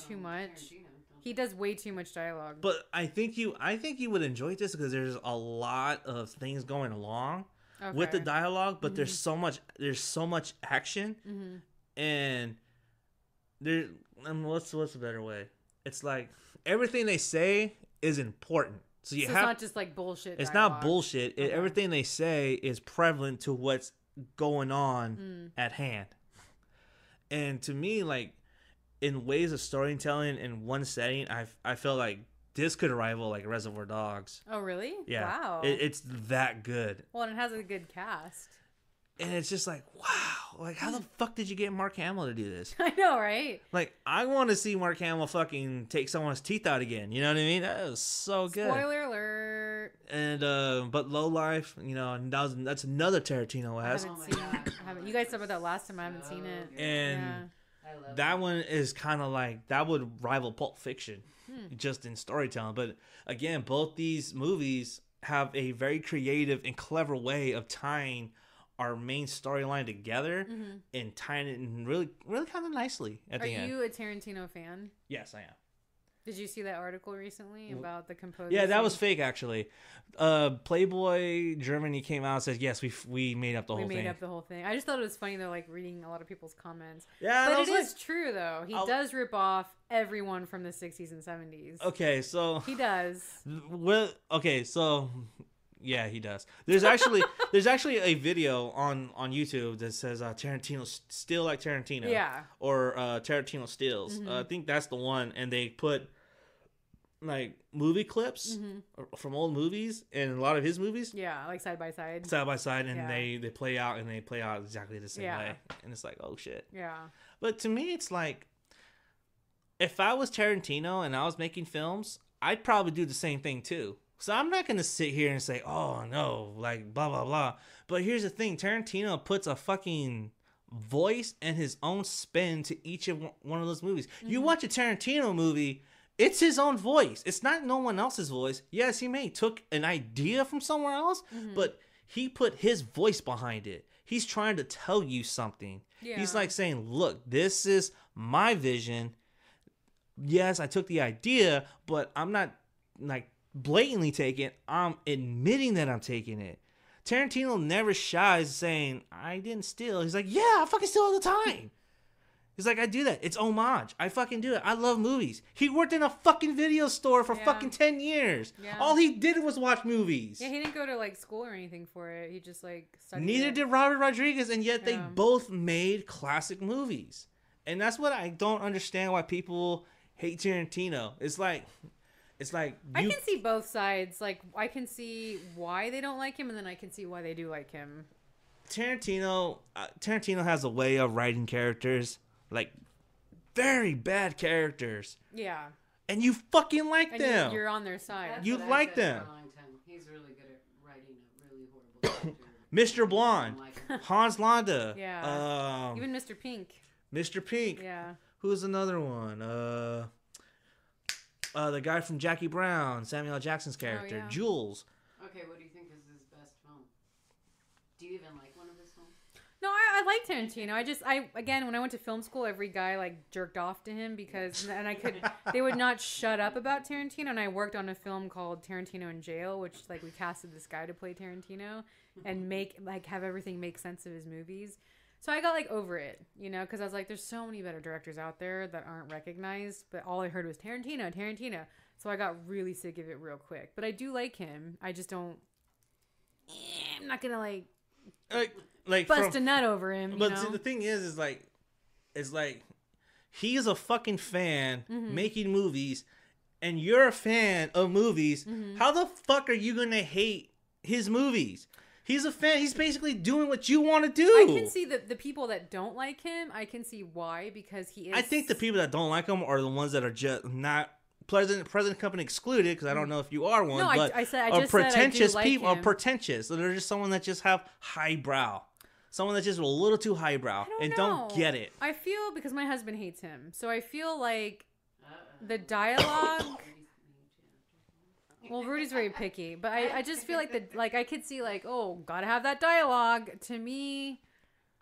A: too much. Tarantino. He does way too much dialogue.
B: But I think you would enjoy this because there's a lot of things going along with the dialogue, but there's so much action, and what's a better way? It's like everything they say is important. So it's
A: not just like bullshit.
B: It's not bullshit. Everything they say is prevalent to what's going on at hand. And to me, like, in ways of storytelling in one setting, I feel like this could rival like Reservoir Dogs.
A: Oh, really?
B: Yeah.
A: Wow.
B: It's that good.
A: Well, and it has a good cast.
B: And it's just like, wow, like how the fuck did you get Mark Hamill to do this?
A: I know, right?
B: Like, I want to see Mark Hamill fucking take someone's teeth out again. You know what I mean? That was so good.
A: Spoiler alert.
B: And but Low Life, you know, that's another Tarantino ass.
A: I haven't. You guys talked about that last time. I haven't seen it.
B: And that one is kind of like, that would rival Pulp Fiction, just in storytelling. But again, both these movies have a very creative and clever way of tying our main storyline together and tying it in really, really kind of nicely at the end.
A: Are you a Tarantino fan?
B: Yes, I am.
A: Did you see that article recently about the composer?
B: Yeah, that was fake, actually. Playboy Germany came out and said, yes, we made up the whole thing. We made
A: up the whole thing. I just thought it was funny, though, like reading a lot of people's comments.
B: Yeah,
A: but it is true, though. He does rip off everyone from the 60s and 70s.
B: Okay, so...
A: He does.
B: Well, okay, so... Yeah, he does. There's actually a video on YouTube that says Tarantino still like Tarantino.
A: Yeah.
B: Or Tarantino stills. I think that's the one, and they put like movie clips from old movies and a lot of his movies.
A: Yeah, like side by side.
B: Side by side, and they play out exactly the same way, and it's like, oh shit.
A: Yeah.
B: But to me, it's like, if I was Tarantino and I was making films, I'd probably do the same thing too. So I'm not going to sit here and say, oh, no, like, blah, blah, blah. But here's the thing. Tarantino puts a fucking voice and his own spin to each of one of those movies. You watch a Tarantino movie, it's his own voice. It's not no one else's voice. Yes, he may took an idea from somewhere else, but he put his voice behind it. He's trying to tell you something. Yeah. He's like saying, look, this is my vision. Yes, I took the idea, but I'm not, like, blatantly taking it. I'm admitting that I'm taking it. Tarantino never shies saying I didn't steal. He's like, yeah, I fucking steal all the time. He's like, I do that. It's homage. I fucking do it. I love movies. He worked in a fucking video store for fucking 10 years. Yeah. All he did was watch movies.
A: Yeah, he didn't go to like school or anything for it. He just like studied
B: Neither did Robert Rodriguez, and yet they both made classic movies. And that's what I don't understand why people hate Tarantino. It's like I
A: can see both sides. Like I can see why they don't like him, and then I can see why they do like him.
B: Tarantino has a way of writing characters, like very bad characters.
A: Yeah.
B: And you fucking like them.
A: You're on their side.
C: That's
B: you like them.
C: For a long time. He's really good at writing a really horrible character.
B: Mr. Blonde, Hans Landa.
A: Yeah. Even Mr. Pink.
B: Mr. Pink.
A: Yeah.
B: Who's another one? The guy from Jackie Brown, Samuel L. Jackson's character, Jules.
C: Okay, what do you think is his best film? Do you even like one of his films?
A: No, I like Tarantino. Again, when I went to film school, every guy like jerked off to him they would not shut up about Tarantino. And I worked on a film called Tarantino in Jail, which like we casted this guy to play Tarantino and have everything make sense of his movies. So I got like over it, you know, because I was like, there's so many better directors out there that aren't recognized, but all I heard was Tarantino. So I got really sick of it real quick. But I do like him. I just don't. I'm not gonna like bust a nut over him.
B: But see, the thing is like he is a fucking fan making movies, and you're a fan of movies. How the fuck are you gonna hate his movies? He's a fan. He's basically doing what you want to do.
A: I can see the people that don't like him. I can see why, because he is.
B: I think the people that don't like him are the ones that are just not present company excluded, because I don't know if you are one.
A: No,
B: but
A: I just said I do like
B: people
A: him.
B: are pretentious. So they're just someone that just have highbrow. Someone that's just a little too highbrow and don't get it.
A: I feel, because my husband hates him, so I feel like the dialogue. Well, Rudy's very picky, but I just feel like I could see like, oh, gotta have that dialogue. To me,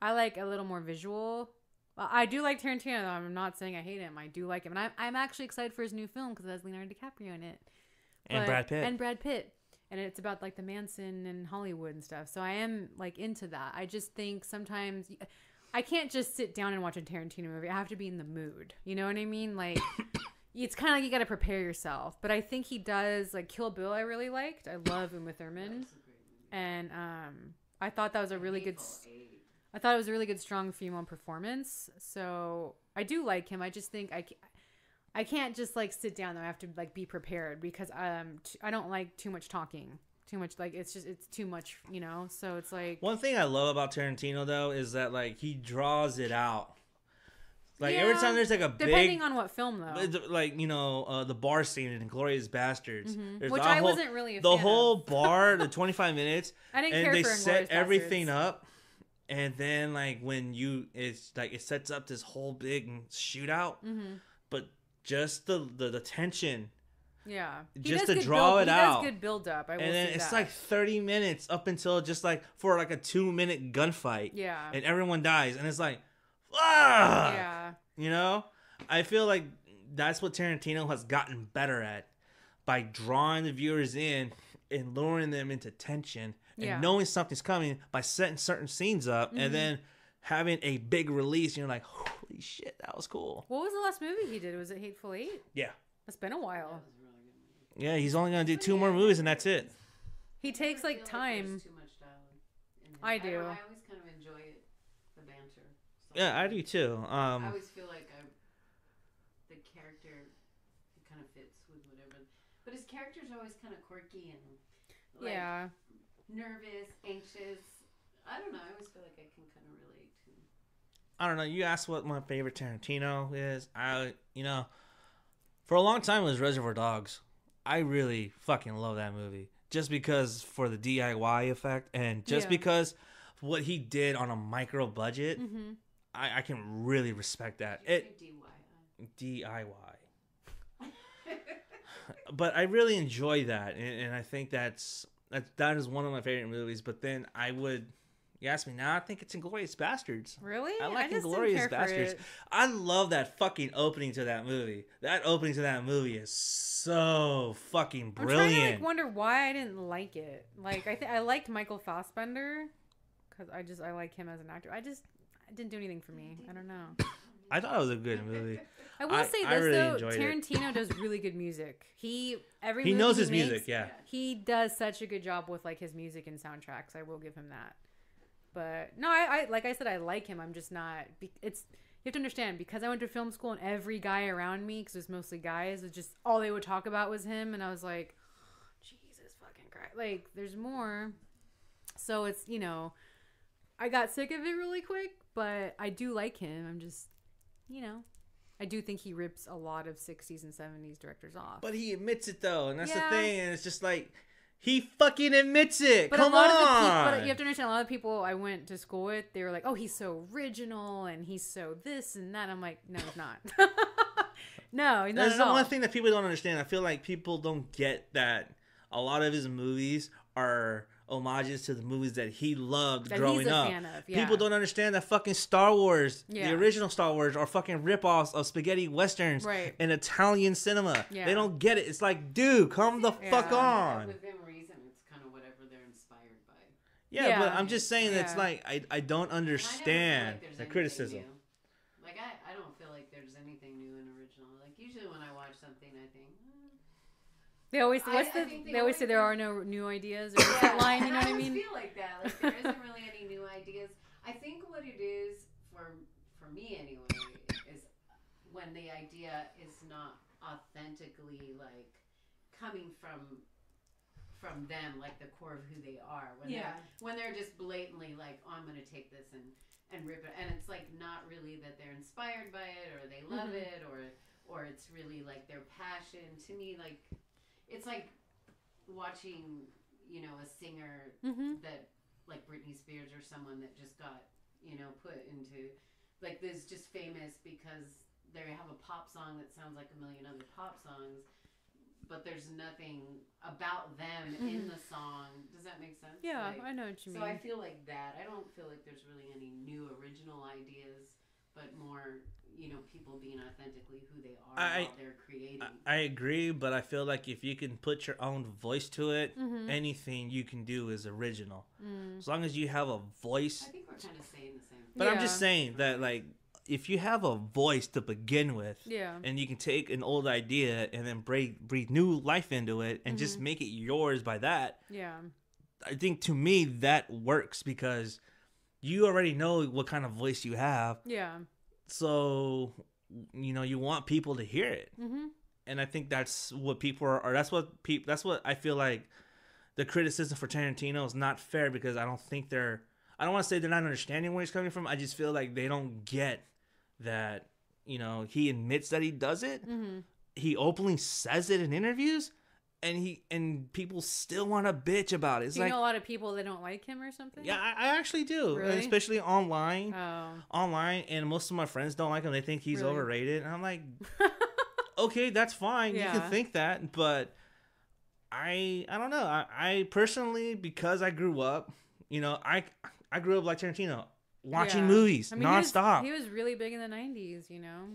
A: I like a little more visual. I do like Tarantino, though. I'm not saying I hate him. I do like him, and I'm actually excited for his new film because it has Leonardo DiCaprio in it,
B: and Brad Pitt, and it's about like the Manson and Hollywood and stuff. So I am like into that. I just think sometimes I can't just sit down and watch a Tarantino movie. I have to be in the mood. You know what I mean? Like. It's kind of like you got to prepare yourself. But I think he does, like, Kill Bill I really liked. I love Uma Thurman. And I thought that was a really good... I thought it was a really good, strong female performance. So I do like him. I just think I can't just, like, sit down, though. I have to, like, be prepared. Because I don't like too much talking. Too much, like, it's too much, you know? So it's like... One thing I love about Tarantino, though, is that, like, he draws it out. Like, every time there's, like,
A: depending on what film, though.
B: Like, you know, the bar scene in Inglourious Bastards.
A: Which I wasn't really a fan
B: The whole bar, the 25 minutes.
A: I didn't care for Inglourious Bastards.
B: And they set everything up. And then, like, it sets up this whole big shootout. But just the tension.
A: Yeah.
B: Just to draw it out.
A: He does good build-up.
B: And then it's like 30 minutes up until just, like, for, like, a 2-minute gunfight.
A: Yeah.
B: And everyone dies. And it's like... Ah!
A: Yeah.
B: You know? I feel like that's what Tarantino has gotten better at, by drawing the viewers in and luring them into tension and knowing something's coming by setting certain scenes up and then having a big release. And you're like, holy shit, that was cool.
A: What was the last movie he did? Was it Hateful Eight?
B: Yeah.
A: It's been a while.
B: Yeah, he's only going to do 2 more movies and that's it.
A: He takes like time.
C: Like too much dialogue.
A: I do.
C: I always kind of enjoy it, the banter.
B: Yeah, I do too.
C: I always feel like the character kind of fits with whatever. But his character's always kind of quirky and like nervous, anxious. I don't know. I always feel like I can kind of relate to.
B: I don't know. You asked what my favorite Tarantino is. For a long time it was Reservoir Dogs. I really fucking love that movie. Just because for the DIY effect and just because what he did on a micro budget. I can really respect that. DIY. But I really enjoy that, and I think that is one of my favorite movies. But then you ask me now, I think it's Inglourious Bastards.
A: Really?
B: I like Inglourious Bastards. I love that fucking opening to that movie. That opening to that movie is so fucking brilliant.
A: I'm trying to wonder why I didn't like it. Like I liked Michael Fassbender because I like him as an actor. I didn't do anything for me. I don't know.
B: I thought it was a good movie.
A: I will say this
B: really
A: though,
B: enjoyed
A: Tarantino does really good music. He
B: knows his
A: makes,
B: music, yeah.
A: He does such a good job with like his music and soundtracks. I will give him that. But no, I like I said, I like him. I'm just not. It's you have to understand because I went to film school and every guy around me, because it was mostly guys, was just all they would talk about was him, and I was like, Jesus fucking Christ, like there's more. So it's I got sick of it really quick, but I do like him. I'm just I do think he rips a lot of 60s and 70s directors off.
B: But he admits it though, and that's the thing, and it's just like. He fucking admits it. Come on.
A: But you have to understand, a lot of people I went to school with, they were like, "Oh, he's so original and he's so this and that." I'm like, "No, he's not." No, he's not.
B: That's
A: at
B: the
A: all.
B: one thing that people don't understand. I feel like people don't get that a lot of his movies are homages to the movies that he loved
A: that
B: growing
A: he's a
B: up.
A: fan of, yeah.
B: People don't understand that fucking Star Wars, the original Star Wars, are fucking ripoffs of spaghetti westerns in Italian cinema. Yeah. They don't get it. It's like, dude, come the fuck on.
C: Within reason, it's kind of whatever they're inspired by.
B: Yeah, but I'm just saying it's like I don't understand the criticism.
C: New. Like I don't feel like there's anything new and original. Like usually when I watch something, I think.
A: They always they always say there are no new ideas or that line, you know what I mean?
C: I feel like that. Like there isn't really any new ideas. I think what it is for me anyway is when the idea is not authentically like coming from them, like the core of who they are. When they're just blatantly like, oh, I'm going to take this and rip it, and it's like not really that they're inspired by it or they love it or it's really like their passion. To me, like. It's like watching, a singer that, like Britney Spears or someone that just got, put into, like, this just famous because they have a pop song that sounds like a million other pop songs, but there's nothing about them in the song. Does that make sense?
A: Yeah, I know what you mean.
C: So I feel like that. I don't feel like there's really any new original ideas, but more... people being authentically who they are while they're creating.
B: I agree, but I feel like if you can put your own voice to it, anything you can do is original. As long as you have a voice.
C: I think we're kind of saying the same thing.
B: But I'm just saying that, like, if you have a voice to begin with, and you can take an old idea and then breathe new life into it and just make it yours by that, I think to me that works because you already know what kind of voice you have. Yeah. So, you want people to hear it, and I think that's what people are. Or that's what I feel like the criticism for Tarantino is not fair because I don't think they're. I don't want to say they're not understanding where he's coming from. I just feel like they don't get that. He admits that he does it. He openly says it in interviews. And people still want to bitch about it. It's
A: do you know a lot of people that don't like him or something?
B: Yeah, I actually do.
A: Really?
B: Especially online. Online, and most of my friends don't like him. They think he's overrated. And I'm like, okay, that's fine. You can think that, but I don't know. I personally, because I grew up, I grew up like Tarantino. Watching movies nonstop.
A: He was really big in the 90s,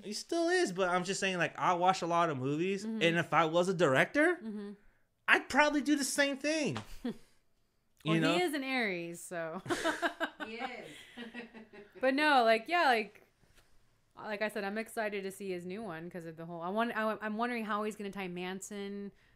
B: He still is, but I'm just saying, like, I watch a lot of movies, and if I was a director, I'd probably do the same thing.
A: He is an Aries, so.
C: He is.
A: But no, like I said, I'm excited to see his new one because of the whole. I'm wondering how he's going to tie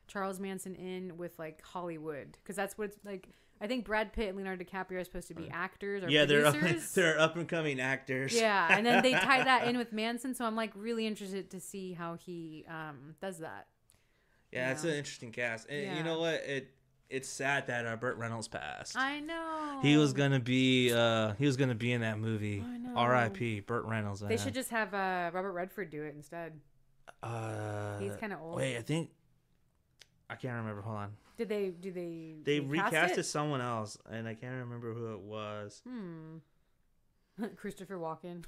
A: Charles Manson in with like Hollywood, because that's what it's like. I think Brad Pitt and Leonardo DiCaprio are supposed to be actors or producers.
B: They're up and coming actors.
A: Yeah, and then they tie that in with Manson, so I'm like really interested to see how he does that.
B: Yeah, it's an interesting cast, and you know what? It's sad that Burt Reynolds passed.
A: I know.
B: He was gonna be in that movie.
A: I know.
B: R.I.P. Burt Reynolds. Man.
A: They should just have Robert Redford do it instead. He's kind of old.
B: Wait, I can't remember. Hold on.
A: Did they?
B: They recasted someone else, and I can't remember who it was.
A: Christopher Walken.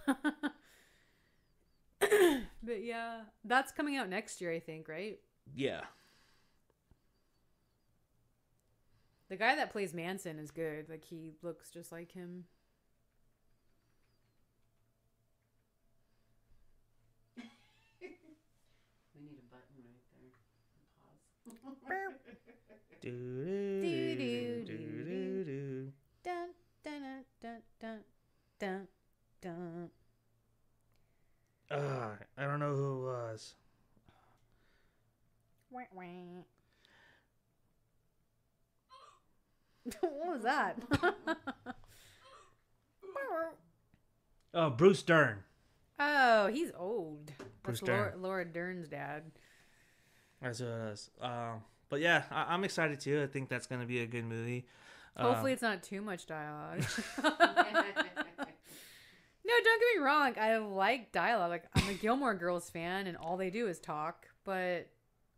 A: But yeah, that's coming out next year, I think, right?
B: Yeah.
A: The guy that plays Manson is good. Like, he looks just like him.
C: We need a button right there. Pause.
A: Dun, dun, dun, dun, dun, dun. What was that?
B: Oh, Bruce Dern.
A: Oh, he's old.
B: Bruce
A: That's
B: Dern.
A: Laura Dern's dad.
B: That's what it is. But yeah, I'm excited too. I think that's gonna be a good movie.
A: Hopefully, it's not too much dialogue. No, don't get me wrong. I like dialogue. Like, I'm a Gilmore Girls fan, and all they do is talk. But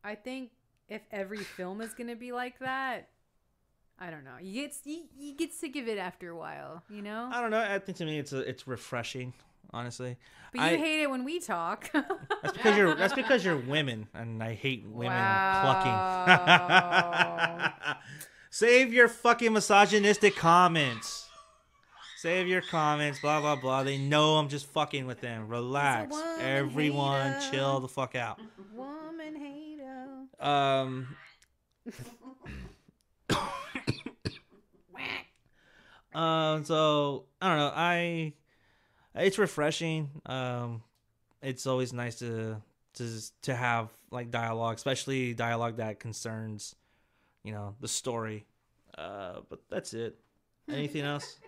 A: I think if every film is gonna be like that, I don't know. You get sick of it after a while, you know?
B: I don't know. I think to me it's refreshing, honestly.
A: But you hate it when we talk.
B: That's because you're women, and I hate women clucking. Save your fucking misogynistic comments. Save your comments, blah blah blah. They know I'm just fucking with them. Relax, everyone, hater. Chill the fuck out.
A: Woman hater.
B: So I don't know. It's refreshing. It's always nice to have like dialogue, especially dialogue that concerns, the story. But that's it. Anything else?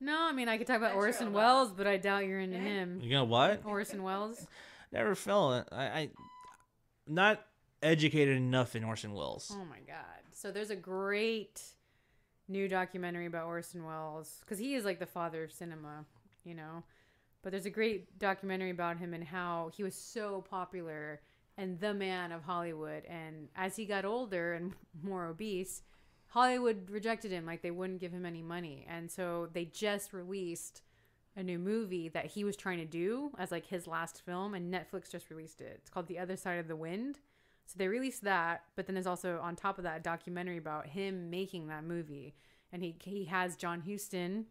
A: No, I mean, I could talk about Orson Welles, but I doubt you're into him.
B: You know what?
A: Orson Welles?
B: Never felt it. I not educated enough in Orson Welles.
A: Oh my god. So there's a great new documentary about Orson Welles, because he is like the father of cinema, But there's a great documentary about him and how he was so popular and the man of Hollywood. And as he got older and more obese, Hollywood rejected him. Like, they wouldn't give him any money. And so they just released a new movie that he was trying to do as like his last film, and Netflix just released it. It's called The Other Side of the Wind. So they released that, but then there's also on top of that a documentary about him making that movie. And he has John Huston.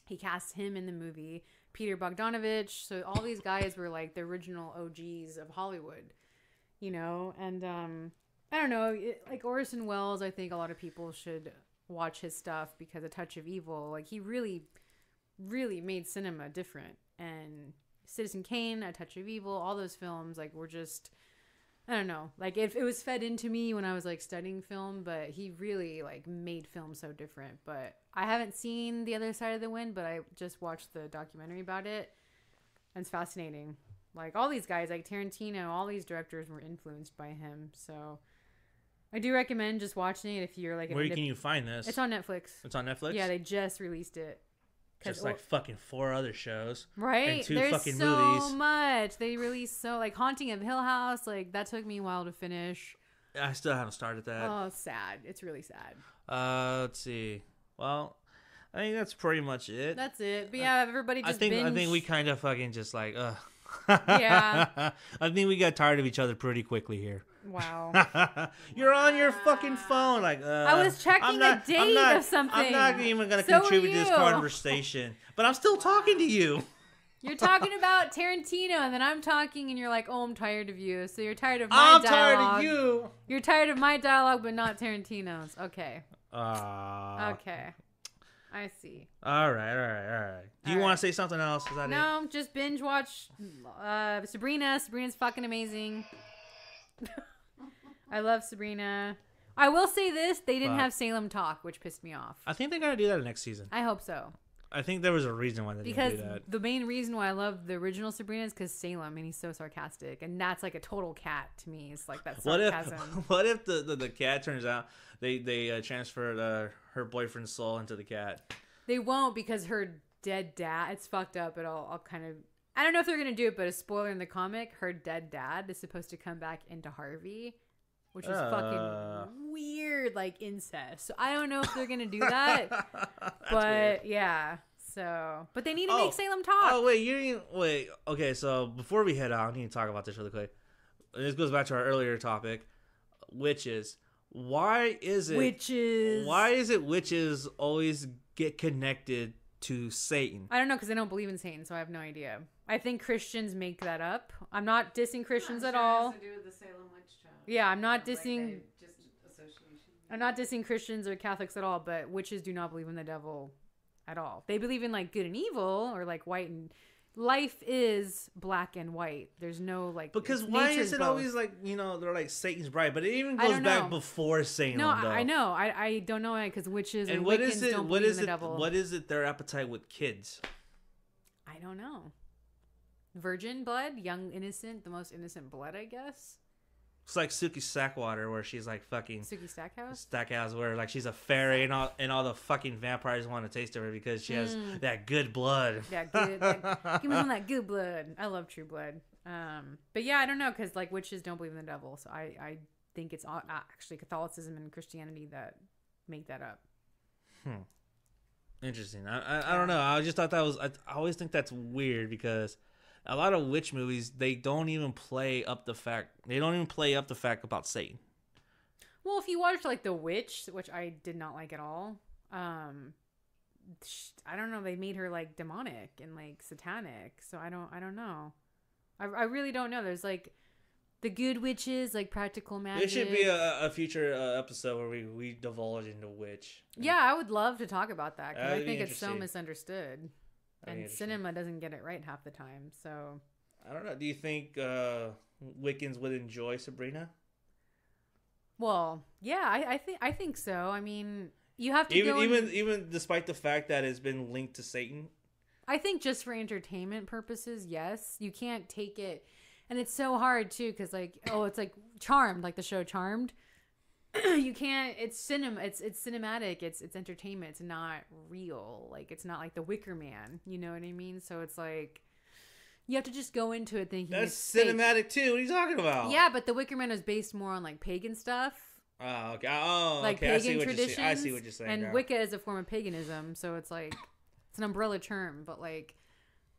A: He casts him in the movie. Peter Bogdanovich. So all these guys were like the original OGs of Hollywood, And I don't know, like Orson Welles, I think a lot of people should watch his stuff because A Touch of Evil, like he really, really made cinema different. And Citizen Kane, A Touch of Evil, all those films like were just, I don't know, like if it was fed into me when I was like studying film, but he really like made film so different. But I haven't seen The Other Side of the Wind, but I just watched the documentary about it, and it's fascinating. Like all these guys, like Tarantino, all these directors were influenced by him. So I do recommend just watching it if you're like...
B: Where can you find this?
A: It's on Netflix.
B: It's on Netflix?
A: Yeah, they just released it.
B: Just like fucking 4 other shows.
A: Right?
B: And 2
A: There's
B: fucking
A: so
B: movies.
A: much. They released like Haunting of Hill House. Like that took me a while to finish.
B: I still haven't started that.
A: Oh, it's sad. It's really sad.
B: Let's see. Well, I think that's pretty much it.
A: That's it. But yeah, everybody just
B: I think we kind of fucking just like,
A: Yeah.
B: I think we got tired of each other pretty quickly here.
A: Wow.
B: You're on your fucking phone. Like,
A: I was checking a date of something.
B: I'm not even going to
A: So
B: contribute to
A: were
B: this
A: you.
B: conversation. But I'm still talking to you.
A: You're talking about Tarantino, and then I'm talking, and you're like, oh, I'm tired of you. So you're tired of my dialogue.
B: I'm tired of you.
A: You're tired of my dialogue, but not Tarantino's. Okay.
B: Okay.
A: I see.
B: All right. Do you want to say something else? Is that
A: No, just binge watch Sabrina. Sabrina's fucking amazing. I love Sabrina. I will say this. They didn't have Salem talk, which pissed me off.
B: I think they're going to do that next season.
A: I hope so.
B: I think there was a reason why they didn't do that.
A: Because the main reason why I love the original Sabrina is because Salem, and he's so sarcastic. And that's like a total cat to me. It's like that sarcasm.
B: What if the cat turns out they transferred her boyfriend's soul into the cat?
A: They won't, because her dead dad, it's fucked up, but I'll kind of, I don't know if they're going to do it, but a spoiler in the comic, her dead dad is supposed to come back into Harvey, which is fucking weird, like incest. So I don't know if they're going to do that, but weird. Yeah. So, but they need to make Salem talk.
B: Oh, wait. Okay, so before we head out, I need to talk about this really quick. This goes back to our earlier topic, witches. Why is it witches always get connected to Satan?
A: I don't know, because I don't believe in Satan, so I have no idea. I think Christians make that up. I'm not dissing Christians at all.
C: It has to do with the Salem witch trial.
A: Yeah, I'm not dissing.
C: Just association.
A: I'm not dissing Christians or Catholics at all, but witches do not believe in the devil at all. They believe in like good and evil, or like white and life is black and white. There's no like
B: because
A: it's,
B: why
A: nature's
B: is it
A: both.
B: always like they're like Satan's bride, but it even
A: I
B: goes
A: don't
B: back
A: know.
B: before Satan.
A: No,
B: though.
A: I know. I don't know why because witches and
B: what
A: Wiccans
B: is it?
A: don't
B: What
A: believe
B: is
A: in the
B: it?
A: devil.
B: What is it? Their appetite with kids.
A: I don't know. Virgin blood, young innocent, the most innocent blood, I guess.
B: It's like Suki Sackwater, where she's like fucking
A: Suki Stackhouse.
B: Stackhouse, where like she's a fairy, and all the fucking vampires want to taste of her because she has that good blood.
A: Yeah, good. Give me some of that good blood. I love True Blood. But yeah, I don't know because like witches don't believe in the devil, so I think it's actually Catholicism and Christianity that make that up.
B: Interesting. I don't know. I just thought that was. I always think that's weird because a lot of witch movies they don't even play up the fact. They don't even play up the fact about Satan.
A: Well, if you watch like The Witch, which I did not like at all, I don't know. They made her like demonic and like satanic, so I don't know. I really don't know. There's like the good witches, like practical magic.
B: It should be a future episode where we divulge into witch.
A: Yeah, I would love to talk about that because I
B: That'd be
A: think it's so
B: interesting.
A: misunderstood, and cinema doesn't get it right half the time. So
B: I don't know. Do you think Wiccans would enjoy Sabrina?
A: well, yeah, I think so. I mean, you have to
B: even despite the fact that it's been linked to Satan.
A: I think just for entertainment purposes, yes. You can't take it, and it's so hard too because like it's like Charmed, like the show Charmed. You can't. It's cinema. It's cinematic. It's entertainment. It's not real. Like it's not like The Wicker Man. You know what I mean? So it's like you have to just go into it thinking
B: That's
A: it's fake.
B: cinematic too. What are you talking about?
A: Yeah, but The Wicker Man was based more on like pagan stuff.
B: Oh, okay. Oh,
A: Like
B: okay.
A: pagan traditions.
B: I see what you're saying.
A: And
B: now.
A: Wicca is a form of paganism, so it's like it's an umbrella term. But like,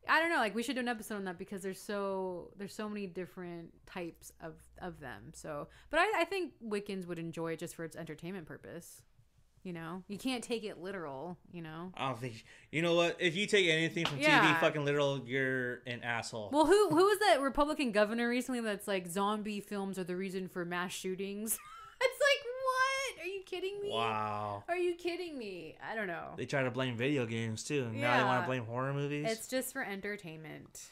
A: I don't know. Like we should do an episode on that because there's so many different types of them. So, but I think Wiccans would enjoy it just for its entertainment purpose. You know, you can't take it literal. You know.
B: I don't think. You know what? If you take anything from
A: Yeah.
B: TV fucking literal, you're an asshole.
A: Well, who was that Republican governor recently that's like zombie films are the reason for mass shootings? It's like, what? Are you kidding me?
B: Wow.
A: Are you kidding me? I don't know.
B: They try to blame video games too. And now they want to blame horror movies.
A: It's just for entertainment.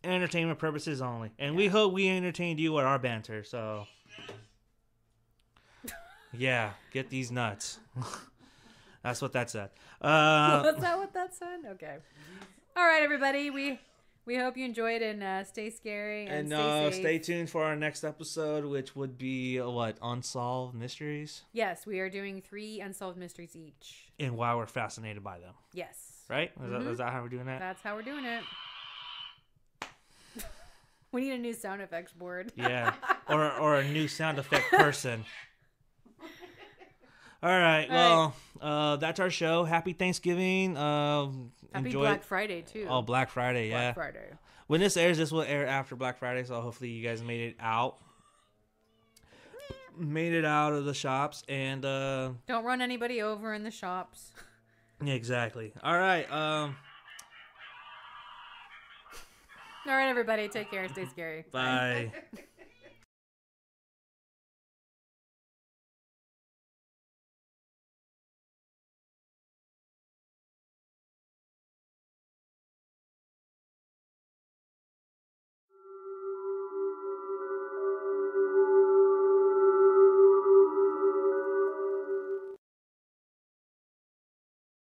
B: Entertainment purposes only. And we hope we entertained you with our banter. So, yeah, get these nuts. That's what that said.
A: Was that what that said? Okay. All right, everybody. We hope you enjoyed and stay scary and stay safe.
B: Stay tuned for our next episode, which would be Unsolved Mysteries.
A: Yes, we are doing 3 unsolved mysteries each.
B: And why we're fascinated by them.
A: Yes.
B: Right? Is that how we're doing that?
A: That's how we're doing it. We need a new sound effects board.
B: Yeah. Or a new sound effect person. All right. Well, that's our show. Happy Thanksgiving.
A: Happy Black Friday, too.
B: Oh, Black Friday, yeah.
A: Black Friday.
B: When this airs, this will air after Black Friday, so hopefully you guys made it out. Made it out of the shops, and...
A: Don't run anybody over in the shops.
B: Yeah, exactly. All right.
A: All right, everybody. Take care. Stay scary.
B: Bye.